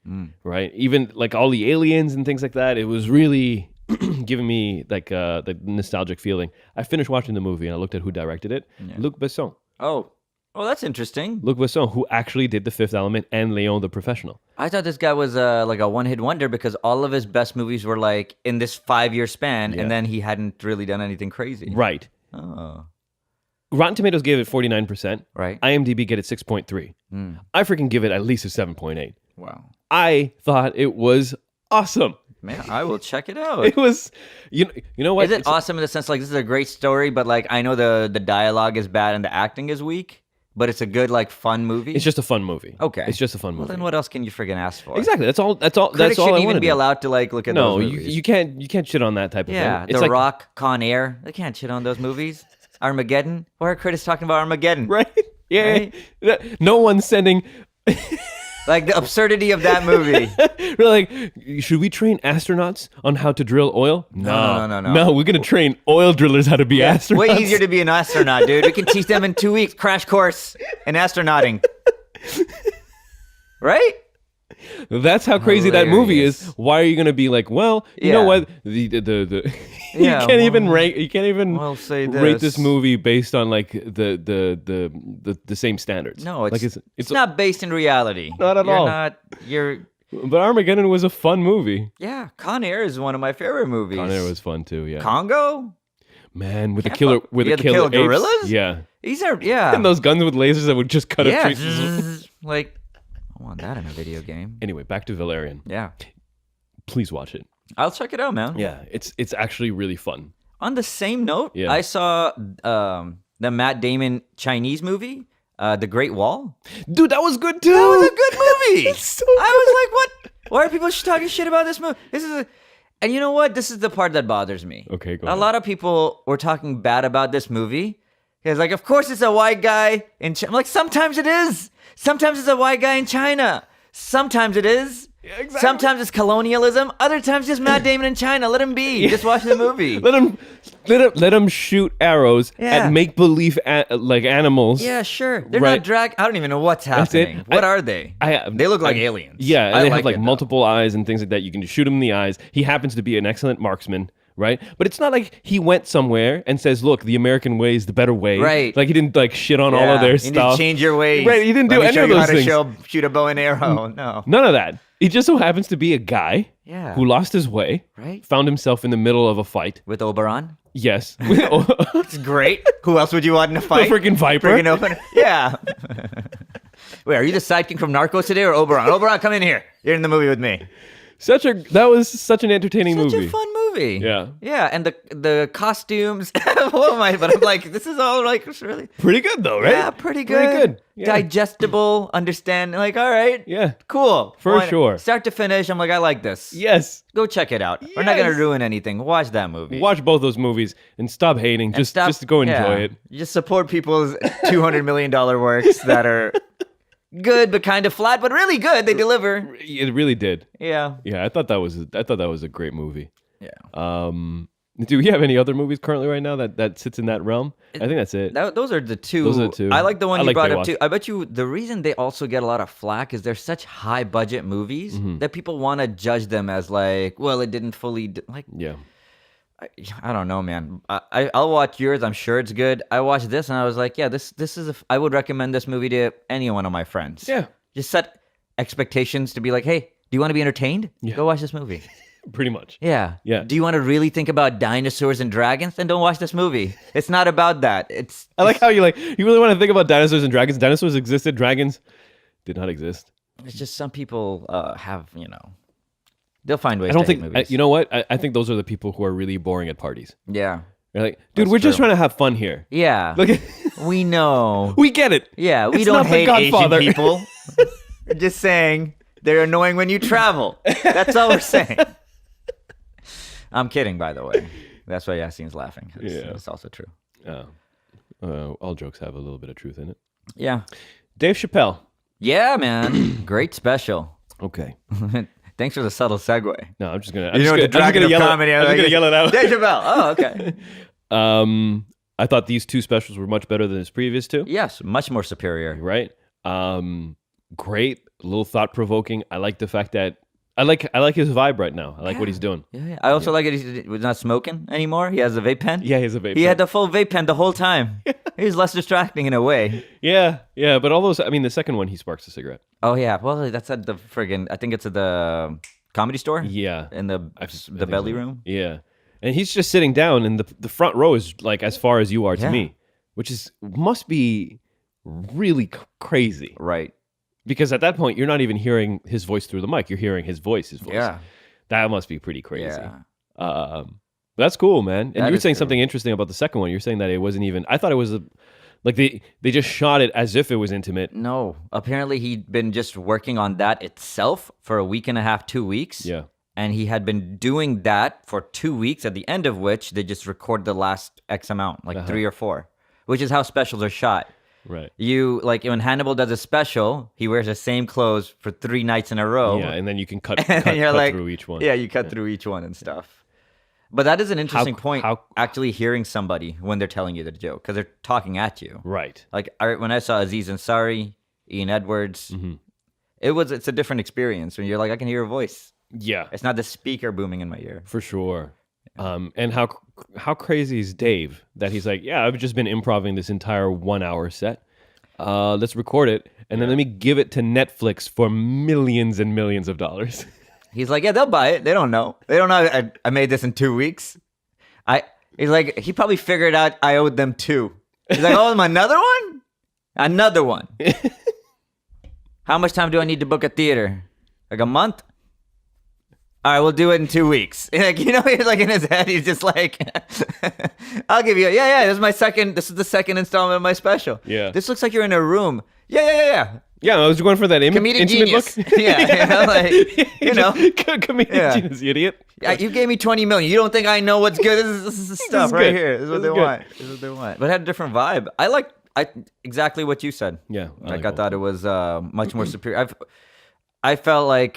[SPEAKER 2] right? Even like all the aliens and things like that. It was really giving me like the nostalgic feeling. I finished watching the movie and I looked at who directed it. Yeah. Luc Besson.
[SPEAKER 1] Oh, that's interesting.
[SPEAKER 2] Luc Besson, who actually did The Fifth Element and Léon the Professional.
[SPEAKER 1] I thought this guy was like a one-hit wonder because all of his best movies were like in this 5-year span, and then he hadn't really done anything crazy.
[SPEAKER 2] Right.
[SPEAKER 1] Oh.
[SPEAKER 2] Rotten Tomatoes gave it 49%.
[SPEAKER 1] Right.
[SPEAKER 2] IMDb get it 6.3. I freaking give it at least a 7.8.
[SPEAKER 1] Wow.
[SPEAKER 2] I thought it was awesome.
[SPEAKER 1] Man, I will check it out.
[SPEAKER 2] It was, you know what?
[SPEAKER 1] Is it awesome in the sense like this is a great story, but like I know the dialogue is bad and the acting is weak? But it's a good, like, fun movie.
[SPEAKER 2] It's just a fun movie.
[SPEAKER 1] Okay,
[SPEAKER 2] it's just a fun movie.
[SPEAKER 1] Well, then what else can you friggin' ask for?
[SPEAKER 2] Exactly. That's all. Critics
[SPEAKER 1] shouldn't
[SPEAKER 2] I
[SPEAKER 1] even be allowed to like look at those movies.
[SPEAKER 2] No, you can't shit on that type of thing.
[SPEAKER 1] Yeah, The Rock, Con Air, they can't shit on those movies. Armageddon. Why are critics talking about Armageddon?
[SPEAKER 2] Right. Yeah.
[SPEAKER 1] Right?
[SPEAKER 2] No one's sending.
[SPEAKER 1] Like the absurdity of that movie.
[SPEAKER 2] We're like, should we train astronauts on how to drill oil?
[SPEAKER 1] No.
[SPEAKER 2] No, we're gonna train oil drillers how to be astronauts.
[SPEAKER 1] Way easier to be an astronaut, dude. We can teach them in 2 weeks. Crash course in astronauting. Right?
[SPEAKER 2] That's how crazy that movie is. Why are you gonna be like, well, you know what? The you can't even rank. You can't even rate this movie based on like the same standards.
[SPEAKER 1] No, it's
[SPEAKER 2] like
[SPEAKER 1] it's not based in reality.
[SPEAKER 2] Not at all. But Armageddon was a fun movie.
[SPEAKER 1] Yeah, Con Air is one of my favorite movies.
[SPEAKER 2] Con Air was fun too. Yeah.
[SPEAKER 1] Congo.
[SPEAKER 2] Man, with the killer
[SPEAKER 1] gorillas.
[SPEAKER 2] Yeah.
[SPEAKER 1] These are and
[SPEAKER 2] those guns with lasers that would just cut a tree.
[SPEAKER 1] Like. I want that in a video game.
[SPEAKER 2] Anyway, back to Valerian.
[SPEAKER 1] Yeah.
[SPEAKER 2] Please watch it.
[SPEAKER 1] I'll check it out, man.
[SPEAKER 2] Yeah, it's actually really fun.
[SPEAKER 1] On the same note, I saw the Matt Damon Chinese movie, The Great Wall.
[SPEAKER 2] Dude, that was good too.
[SPEAKER 1] That was a good movie.
[SPEAKER 2] So good.
[SPEAKER 1] I was like, what? Why are people talking shit about this movie? And you know what? This is the part that bothers me.
[SPEAKER 2] Okay, go ahead.
[SPEAKER 1] A lot of people were talking bad about this movie. It's like, of course it's a white guy in China. I'm like, sometimes it is. Sometimes it's a white guy in China. Sometimes it is.
[SPEAKER 2] Yeah, exactly.
[SPEAKER 1] Sometimes it's colonialism. Other times just Matt Damon in China. Let him be. Just watch the movie.
[SPEAKER 2] Let him shoot arrows at make believe like animals.
[SPEAKER 1] Yeah, sure. They're not drag. I don't even know what's happening. What are they? They look like aliens.
[SPEAKER 2] Yeah, and they have like multiple eyes and things like that. You can just shoot him in the eyes. He happens to be an excellent marksman. Right, but it's not like he went somewhere and says, "Look, the American way is the better way."
[SPEAKER 1] Right,
[SPEAKER 2] like he didn't like shit on all of their stuff.
[SPEAKER 1] You need to change your ways.
[SPEAKER 2] Right, he didn't do any of those things.
[SPEAKER 1] Shoot a bow and arrow. No,
[SPEAKER 2] none of that. He just so happens to be a guy who lost his way.
[SPEAKER 1] Right,
[SPEAKER 2] found himself in the middle of a fight
[SPEAKER 1] with Oberon.
[SPEAKER 2] Yes,
[SPEAKER 1] it's great. Who else would you want in a fight?
[SPEAKER 2] The freaking Viper.
[SPEAKER 1] Yeah. Wait, are you the sidekick from Narcos today or Oberon? Oberon, come in here. You're in the movie with me.
[SPEAKER 2] That was such an entertaining movie.
[SPEAKER 1] Such a fun movie. movie.
[SPEAKER 2] Yeah.
[SPEAKER 1] Yeah, and the costumes. Oh my! But I'm like, this is all like really
[SPEAKER 2] Pretty good though, right?
[SPEAKER 1] Yeah, pretty good.
[SPEAKER 2] Pretty good. Yeah.
[SPEAKER 1] Digestible, understand. Like, all right.
[SPEAKER 2] Yeah.
[SPEAKER 1] Cool.
[SPEAKER 2] For sure.
[SPEAKER 1] Start to finish, I'm like, I like this.
[SPEAKER 2] Yes.
[SPEAKER 1] Go check it out. We're not gonna
[SPEAKER 2] Yes.
[SPEAKER 1] ruin anything. Watch that movie.
[SPEAKER 2] Watch both those movies and stop hating.
[SPEAKER 1] And
[SPEAKER 2] Just
[SPEAKER 1] stop-
[SPEAKER 2] just go enjoy
[SPEAKER 1] yeah.
[SPEAKER 2] it.
[SPEAKER 1] You just support people's $200 million works that are good but kind of flat, but really good. They deliver.
[SPEAKER 2] It really did.
[SPEAKER 1] Yeah.
[SPEAKER 2] Yeah, I thought that was a great movie.
[SPEAKER 1] Yeah.
[SPEAKER 2] Do we have any other movies currently right now that sits in that realm? I think that's it.
[SPEAKER 1] Those are the two.
[SPEAKER 2] Those are the two.
[SPEAKER 1] I like the one
[SPEAKER 2] I
[SPEAKER 1] you
[SPEAKER 2] like
[SPEAKER 1] brought up
[SPEAKER 2] Baywatch.
[SPEAKER 1] too. I bet you the reason they also get a lot of flack is they're such high budget movies that people want to judge them as like, well, it didn't fully like.
[SPEAKER 2] Yeah.
[SPEAKER 1] I don't know, man. I'll watch yours. I'm sure it's good. I watched this and I was like, yeah, this is. I would recommend this movie to any one of my friends.
[SPEAKER 2] Yeah.
[SPEAKER 1] Just set expectations to be like, hey, do you want to be entertained?
[SPEAKER 2] Yeah.
[SPEAKER 1] Go watch this movie.
[SPEAKER 2] Pretty much.
[SPEAKER 1] Yeah.
[SPEAKER 2] Yeah.
[SPEAKER 1] Do you want to really think about dinosaurs and dragons? Then don't watch this movie. It's not about that.
[SPEAKER 2] I like how you really want to think about dinosaurs and dragons. Dinosaurs existed, dragons did not exist.
[SPEAKER 1] It's just some people have, they'll find ways
[SPEAKER 2] I don't
[SPEAKER 1] to hate
[SPEAKER 2] think
[SPEAKER 1] movies.
[SPEAKER 2] you know what? I think those are the people who are really boring at parties.
[SPEAKER 1] Yeah.
[SPEAKER 2] They're like, dude,
[SPEAKER 1] That's
[SPEAKER 2] we're just
[SPEAKER 1] true.
[SPEAKER 2] trying to have fun here.
[SPEAKER 1] Yeah.
[SPEAKER 2] Look at
[SPEAKER 1] We know.
[SPEAKER 2] we get it.
[SPEAKER 1] Yeah, we
[SPEAKER 2] It's
[SPEAKER 1] don't
[SPEAKER 2] not the
[SPEAKER 1] hate Asian
[SPEAKER 2] Godfather.
[SPEAKER 1] people. We're just saying they're annoying when you travel. That's all we're saying. I'm kidding, by the way. That's why Yasin's laughing. It's also true.
[SPEAKER 2] All jokes have a little bit of truth in it.
[SPEAKER 1] Yeah.
[SPEAKER 2] Dave Chappelle.
[SPEAKER 1] Yeah, man. Great special.
[SPEAKER 2] Okay.
[SPEAKER 1] Thanks for the subtle segue.
[SPEAKER 2] No, I'm just gonna.
[SPEAKER 1] You know what the dragon of comedy is.
[SPEAKER 2] I'm just gonna yell it out.
[SPEAKER 1] Dave Chappelle. Oh, okay.
[SPEAKER 2] I thought these two specials were much better than his previous two.
[SPEAKER 1] Yes, much more superior.
[SPEAKER 2] Right. Great, a little thought provoking. I like the fact that I like his vibe right now. I like what he's doing.
[SPEAKER 1] Yeah. I also like it. He's not smoking anymore. He has a vape pen.
[SPEAKER 2] Yeah, he has a vape.
[SPEAKER 1] He had the full vape pen the whole time. He's less distracting in a way.
[SPEAKER 2] Yeah, but all those. I mean, the second one he sparks a cigarette.
[SPEAKER 1] Oh yeah. Well, that's at the friggin'. I think it's at the Comedy Store.
[SPEAKER 2] Yeah,
[SPEAKER 1] In the
[SPEAKER 2] I think
[SPEAKER 1] belly
[SPEAKER 2] so.
[SPEAKER 1] room.
[SPEAKER 2] Yeah, and he's just sitting down, and the front row is like as far as you are to
[SPEAKER 1] Yeah.
[SPEAKER 2] me, which must be really crazy.
[SPEAKER 1] Right.
[SPEAKER 2] Because at that point, you're not even hearing his voice through the mic. You're hearing his voice.
[SPEAKER 1] Yeah.
[SPEAKER 2] That must be pretty crazy.
[SPEAKER 1] Yeah.
[SPEAKER 2] That's cool, man. And
[SPEAKER 1] That
[SPEAKER 2] you were
[SPEAKER 1] is
[SPEAKER 2] saying
[SPEAKER 1] cool.
[SPEAKER 2] something interesting about the second one. You're saying that it wasn't even. I thought it was like they just shot it as if it was intimate.
[SPEAKER 1] No. Apparently, he'd been just working on that itself for a week and a half, 2 weeks.
[SPEAKER 2] Yeah.
[SPEAKER 1] And he had been doing that for 2 weeks, at the end of which they just record the last X amount, like 3 or 4, which is how specials are shot.
[SPEAKER 2] Right.
[SPEAKER 1] You like when Hannibal does a special, he wears the same clothes for 3 nights in a row.
[SPEAKER 2] Yeah, and then you can cut
[SPEAKER 1] you're like,
[SPEAKER 2] through each one.
[SPEAKER 1] Yeah, you cut through each one and stuff. But that is an interesting point. Actually, hearing somebody when they're telling you the joke because they're talking at you.
[SPEAKER 2] Right.
[SPEAKER 1] Like when I saw Aziz Ansari, Ian Edwards, it's a different experience when you're like, I can hear your voice.
[SPEAKER 2] Yeah.
[SPEAKER 1] It's not the speaker booming in my ear.
[SPEAKER 2] For sure. And how crazy is Dave that he's like, yeah, I've just been improvising this entire 1 hour set. Let's record it and then let me give it to Netflix for millions and millions of dollars.
[SPEAKER 1] He's like, yeah, they'll buy it. They don't know. They don't know I made this in 2 weeks. He's like, he probably figured out I owed them 2. He's like, oh, another one? Another one. How much time do I need to book a theater? Like a month? All right, we'll do it in 2 weeks. Like, he's like in his head, he's just like, I'll give you, this is the second installment of my special.
[SPEAKER 2] Yeah.
[SPEAKER 1] This looks like you're in a room. Yeah.
[SPEAKER 2] Yeah, I was going for that
[SPEAKER 1] Comedic
[SPEAKER 2] intimate
[SPEAKER 1] genius.
[SPEAKER 2] look.
[SPEAKER 1] Comedic
[SPEAKER 2] Comedic genius, you idiot.
[SPEAKER 1] You gave me 20 million. You don't think I know what's good? This is the stuff right
[SPEAKER 2] good.
[SPEAKER 1] here. This is what they want. This is what they want. But it had a different vibe. I exactly what you said.
[SPEAKER 2] Yeah.
[SPEAKER 1] I thought it was much more superior. I felt like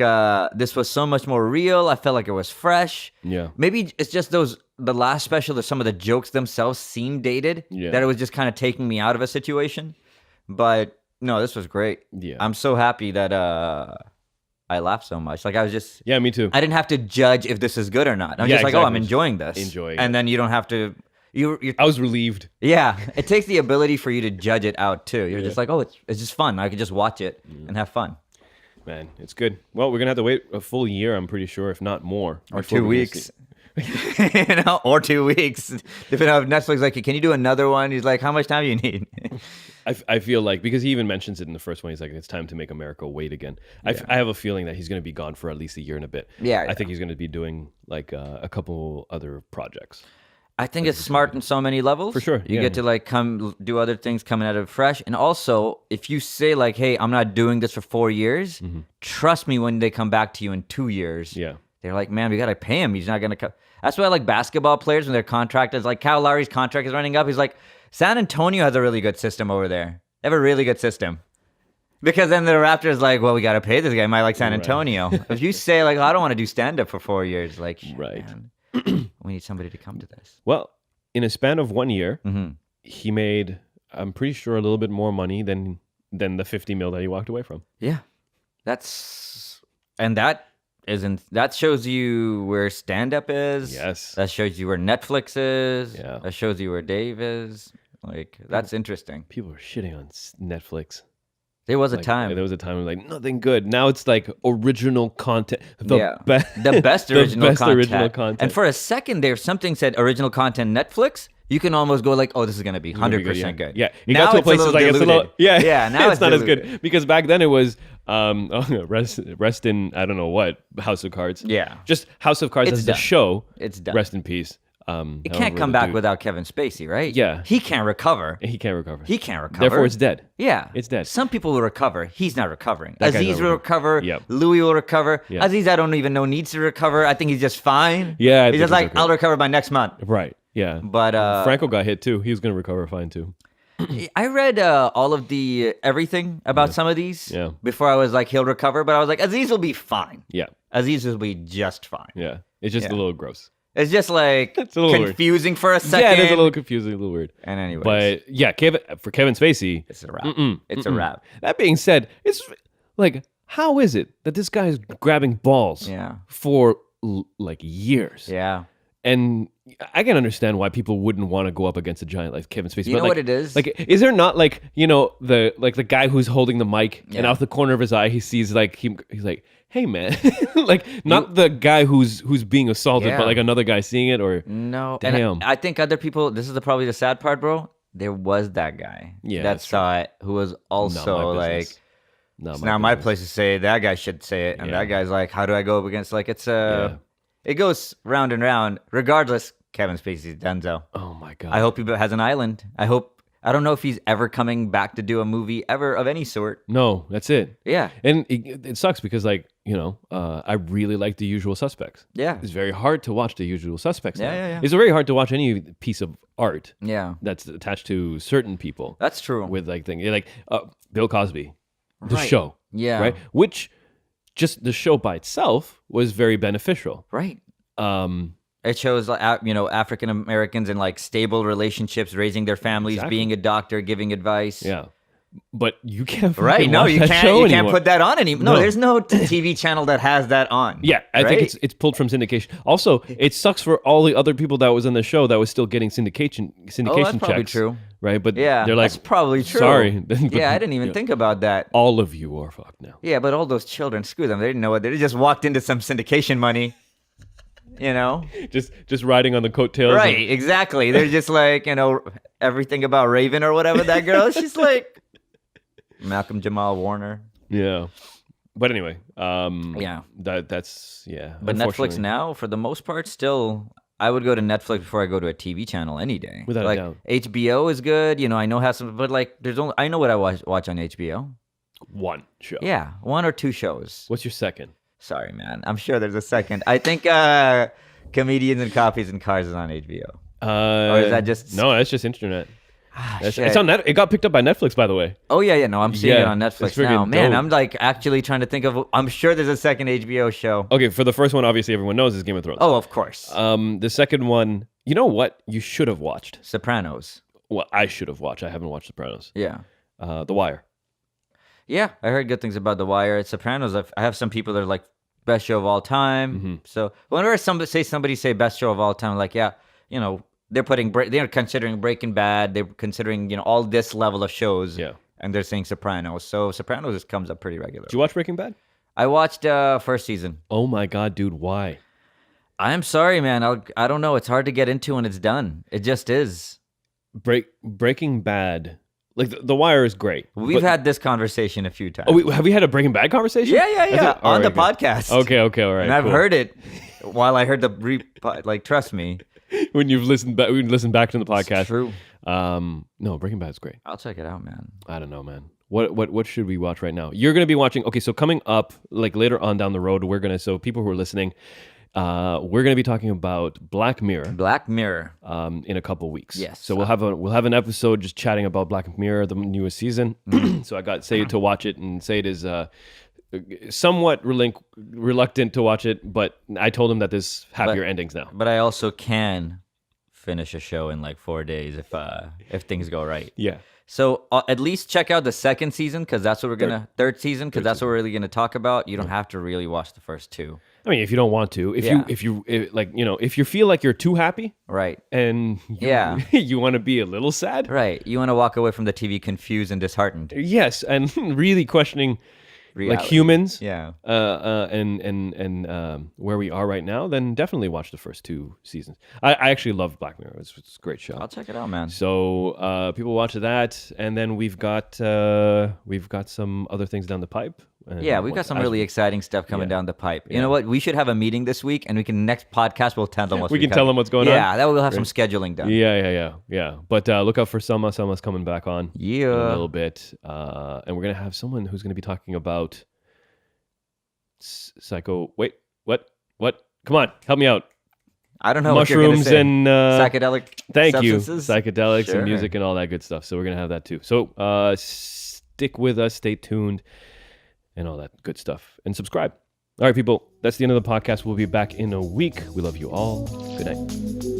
[SPEAKER 1] this was so much more real. I felt like it was fresh.
[SPEAKER 2] Yeah.
[SPEAKER 1] Maybe it's just the last special that some of the jokes themselves seemed dated.
[SPEAKER 2] Yeah.
[SPEAKER 1] That it was just kind of taking me out of a situation. But no, this was great.
[SPEAKER 2] Yeah.
[SPEAKER 1] I'm so happy that I laughed so much. Like I was just
[SPEAKER 2] Yeah, me too.
[SPEAKER 1] I didn't have to judge if this is good or not. I'm
[SPEAKER 2] Yeah,
[SPEAKER 1] just like, oh, I'm
[SPEAKER 2] exactly.
[SPEAKER 1] enjoying this.
[SPEAKER 2] Enjoying
[SPEAKER 1] and
[SPEAKER 2] it.
[SPEAKER 1] then you don't have to. You
[SPEAKER 2] I was relieved.
[SPEAKER 1] yeah. It takes the ability for you to judge it out too. You're just like, oh, it's just fun. I could just watch it and have fun.
[SPEAKER 2] Man, it's good. Well, we're gonna have to wait a full year, I'm pretty sure, if not more.
[SPEAKER 1] Or
[SPEAKER 2] before
[SPEAKER 1] 2
[SPEAKER 2] we're gonna
[SPEAKER 1] weeks.
[SPEAKER 2] see-
[SPEAKER 1] Or 2 weeks. Depending on Netflix, like, can you do another one? He's like, how much time do you need?
[SPEAKER 2] I feel like, because he even mentions it in the first one, he's like, it's time to make America wait again. I have a feeling that he's going to be gone for at least a year and a bit.
[SPEAKER 1] Yeah,
[SPEAKER 2] I think he's going to be doing like a couple other projects.
[SPEAKER 1] I think it's smart in so many levels.
[SPEAKER 2] For sure.
[SPEAKER 1] You get to like come do other things coming out of fresh. And also, if you say like, hey, I'm not doing this for 4 years, trust me when they come back to you in 2 years.
[SPEAKER 2] Yeah.
[SPEAKER 1] They're like, man, we got to pay him. He's not going to come. That's why I like basketball players when their contract is like, Kyle Lowry's contract is running up. He's like, San Antonio has a really good system over there. They have a really good system. Because then the Raptors like, well, we got to pay this guy. Might like San Antonio. If you say like, oh, I don't want to do stand-up for 4 years, like,
[SPEAKER 2] right.
[SPEAKER 1] Man, we need somebody to come to this.
[SPEAKER 2] Well, in a span of 1 year, he made, I'm pretty sure, a little bit more money than the $50 million that he walked away from.
[SPEAKER 1] Yeah. That shows you where stand-up is.
[SPEAKER 2] Yes.
[SPEAKER 1] That shows you where Netflix is.
[SPEAKER 2] Yeah.
[SPEAKER 1] That shows you where Dave is. Like, that's interesting.
[SPEAKER 2] People are shitting on Netflix.
[SPEAKER 1] There was a
[SPEAKER 2] Like,
[SPEAKER 1] time.
[SPEAKER 2] There was a time like nothing good. Now it's like original content. The
[SPEAKER 1] best original
[SPEAKER 2] original
[SPEAKER 1] content. And for a second there, something said original content Netflix. You can almost go like, oh, this is going to be 100% good.
[SPEAKER 2] Yeah. It
[SPEAKER 1] now
[SPEAKER 2] got to a place
[SPEAKER 1] it's
[SPEAKER 2] like it's a little, yeah.
[SPEAKER 1] Yeah, now
[SPEAKER 2] it's not diluted. As good. Because back then it was rest in, I don't know what, House of Cards.
[SPEAKER 1] Yeah.
[SPEAKER 2] Just House of Cards as the show.
[SPEAKER 1] It's done.
[SPEAKER 2] Rest in peace.
[SPEAKER 1] It can't come back without Kevin Spacey, right?
[SPEAKER 2] Yeah.
[SPEAKER 1] He can't recover.
[SPEAKER 2] He can't recover.
[SPEAKER 1] Therefore,
[SPEAKER 2] it's dead.
[SPEAKER 1] Yeah.
[SPEAKER 2] It's dead.
[SPEAKER 1] Some people will recover. He's not recovering.
[SPEAKER 2] That
[SPEAKER 1] Aziz will recover.
[SPEAKER 2] Yep.
[SPEAKER 1] Louis will recover.
[SPEAKER 2] Yep.
[SPEAKER 1] Aziz, I don't even know needs to recover. I think he's just fine.
[SPEAKER 2] Yeah.
[SPEAKER 1] He's just like,
[SPEAKER 2] okay.
[SPEAKER 1] I'll recover by next month.
[SPEAKER 2] Right. Yeah.
[SPEAKER 1] But
[SPEAKER 2] Franco got hit too. He was going to recover fine too.
[SPEAKER 1] I read all of the everything about some of these before I was like, he'll recover. But I was like, Aziz will be fine.
[SPEAKER 2] Yeah.
[SPEAKER 1] Aziz will be just fine.
[SPEAKER 2] Yeah. It's just a little gross.
[SPEAKER 1] It's just like
[SPEAKER 2] it's a little
[SPEAKER 1] confusing
[SPEAKER 2] weird.
[SPEAKER 1] For a second.
[SPEAKER 2] Yeah, it is a little confusing, a little weird.
[SPEAKER 1] And anyway,
[SPEAKER 2] but yeah, for Kevin Spacey,
[SPEAKER 1] it's a wrap. It's a wrap.
[SPEAKER 2] That being said, it's like, how is it that this guy is grabbing balls for like years?
[SPEAKER 1] Yeah.
[SPEAKER 2] And I can understand why people wouldn't want to go up against a giant like Kevin Spacey.
[SPEAKER 1] You know
[SPEAKER 2] like,
[SPEAKER 1] what it is?
[SPEAKER 2] Like, is there not like, the guy who's holding the mic and out the corner of his eye he sees like he's like, hey man, like not the guy who's being assaulted, but like another guy seeing it or
[SPEAKER 1] no.
[SPEAKER 2] Damn.
[SPEAKER 1] And I think other people. This is probably the sad part, bro. There was that guy that saw it who was also like. It's not my place to say it. That guy should say it, and that guy's like, how do I go up against like it's It goes round and round. Regardless, Kevin Spacey's donezo.
[SPEAKER 2] Oh my god!
[SPEAKER 1] I hope he has an island. I don't know if he's ever coming back to do a movie ever of any sort.
[SPEAKER 2] No, that's it.
[SPEAKER 1] Yeah.
[SPEAKER 2] And it sucks because I really like The Usual Suspects.
[SPEAKER 1] Yeah.
[SPEAKER 2] It's very hard to watch The Usual Suspects now.
[SPEAKER 1] Yeah.
[SPEAKER 2] It's very hard to watch any piece of art that's attached to certain people.
[SPEAKER 1] That's true.
[SPEAKER 2] With like things like Bill Cosby, the show.
[SPEAKER 1] Yeah.
[SPEAKER 2] Right? Which just the show by itself was very beneficial.
[SPEAKER 1] Right. It shows, African Americans in like stable relationships, raising their families, being a doctor, giving advice.
[SPEAKER 2] Yeah, but you can't.
[SPEAKER 1] Right? No, you can't. You can't put that on anymore. No, there's no TV channel that has that on.
[SPEAKER 2] Yeah, I think it's pulled from syndication. Also, it sucks for all the other people that was in the show that was still getting syndication
[SPEAKER 1] that's probably
[SPEAKER 2] checks.
[SPEAKER 1] True.
[SPEAKER 2] Right? But
[SPEAKER 1] they're like, that's probably true.
[SPEAKER 2] Sorry.
[SPEAKER 1] Yeah, I didn't even think about that.
[SPEAKER 2] All of you are fucked now.
[SPEAKER 1] Yeah, but all those children, screw them. They didn't know what they just walked into some syndication money.
[SPEAKER 2] Just riding on the coattails.
[SPEAKER 1] Right, exactly. They're just like, everything about Raven or whatever that girl. She's like Malcolm Jamal Warner.
[SPEAKER 2] Yeah. But anyway, that's
[SPEAKER 1] But Netflix now, for the most part, still, I would go to Netflix before I go to a TV channel any day.
[SPEAKER 2] Without a doubt.
[SPEAKER 1] HBO is good. I know has some, but like, I know what I watch on HBO.
[SPEAKER 2] One show.
[SPEAKER 1] Yeah, 1 or 2 shows.
[SPEAKER 2] What's your second?
[SPEAKER 1] Sorry, man. I'm sure there's a second. I think Comedians and Coffees and Cars is on HBO. Or is that just...
[SPEAKER 2] No, that's just internet.
[SPEAKER 1] Shit.
[SPEAKER 2] It's on it got picked up by Netflix, by the way.
[SPEAKER 1] Oh, yeah. No, I'm seeing it on Netflix now. Man,
[SPEAKER 2] dope.
[SPEAKER 1] I'm like actually trying to think of... I'm sure there's a second HBO show.
[SPEAKER 2] Okay, for the first one, obviously everyone knows is Game of Thrones.
[SPEAKER 1] Oh, of course.
[SPEAKER 2] The second one, you know what? You should have watched.
[SPEAKER 1] Sopranos.
[SPEAKER 2] Well, I should have watched. I haven't watched Sopranos.
[SPEAKER 1] Yeah.
[SPEAKER 2] The Wire.
[SPEAKER 1] Yeah, I heard good things about The Wire. Sopranos, I have some people that are like, best show of all time.
[SPEAKER 2] Mm-hmm.
[SPEAKER 1] So whenever somebody say best show of all time, like, they're considering Breaking Bad. They're considering, all this level of shows.
[SPEAKER 2] Yeah.
[SPEAKER 1] And they're saying Sopranos. So Sopranos just comes up pretty regularly.
[SPEAKER 2] Did you watch Breaking Bad?
[SPEAKER 1] I watched first season.
[SPEAKER 2] Oh my God, dude, why?
[SPEAKER 1] I'm sorry, man. I don't know. It's hard to get into when it's done. It just is.
[SPEAKER 2] Breaking Bad, like the Wire is great.
[SPEAKER 1] We've had this conversation a few times.
[SPEAKER 2] Oh, have we had a Breaking Bad conversation?
[SPEAKER 1] Yeah. On the podcast.
[SPEAKER 2] Okay, all right.
[SPEAKER 1] And I've
[SPEAKER 2] cool.
[SPEAKER 1] heard it while I heard like, trust me.
[SPEAKER 2] When you've listened back, back to the podcast.
[SPEAKER 1] It's true.
[SPEAKER 2] No, Breaking Bad's great.
[SPEAKER 1] I'll check it out, man.
[SPEAKER 2] I don't know, man. What should we watch right now? You're going to be watching. Okay, so coming up, like later on down the road, so people who are listening, we're going to be talking about Black Mirror.
[SPEAKER 1] Black Mirror.
[SPEAKER 2] In a couple weeks.
[SPEAKER 1] Yes.
[SPEAKER 2] So we'll have an episode just chatting about Black Mirror, the newest season. So I got Sayed to watch it, and Sayed is somewhat reluctant to watch it, but I told him that there's happier endings now.
[SPEAKER 1] But I also can finish a show in like 4 days if things go right.
[SPEAKER 2] Yeah.
[SPEAKER 1] So at least check out the second season because that's what we're third season because that's what we're really gonna talk about. You don't have to really watch the first two.
[SPEAKER 2] I mean, if you don't want to, if you feel like you're too happy,
[SPEAKER 1] right?
[SPEAKER 2] And you want to be a little sad,
[SPEAKER 1] right? You want to walk away from the TV confused and disheartened.
[SPEAKER 2] Yes, and really questioning reality. Like humans, and where we are right now, then definitely watch the first two seasons. I actually love Black Mirror. It's a great show.
[SPEAKER 1] I'll check it out, man.
[SPEAKER 2] So people watch that, and then we've got some other things down the pipe.
[SPEAKER 1] We've got some really exciting stuff coming down the pipe. You know what? We should have a meeting this week, and next podcast we'll tell them
[SPEAKER 2] we can tell them what's going on.
[SPEAKER 1] Yeah, that we'll have some scheduling done.
[SPEAKER 2] Yeah. But look out for Selma. Selma's coming back on.
[SPEAKER 1] Yeah,
[SPEAKER 2] in a little bit, and we're gonna have someone who's gonna be talking about psycho. Wait, what? Come on, help me out.
[SPEAKER 1] I don't know.
[SPEAKER 2] Mushrooms
[SPEAKER 1] what you're
[SPEAKER 2] and
[SPEAKER 1] psychedelic.
[SPEAKER 2] Thank
[SPEAKER 1] substances?
[SPEAKER 2] You. Psychedelics and music and all that good stuff. So we're gonna have that too. So stick with us. Stay tuned. And all that good stuff. And subscribe. All right, people. That's the end of the podcast. We'll be back in a week. We love you all. Good night.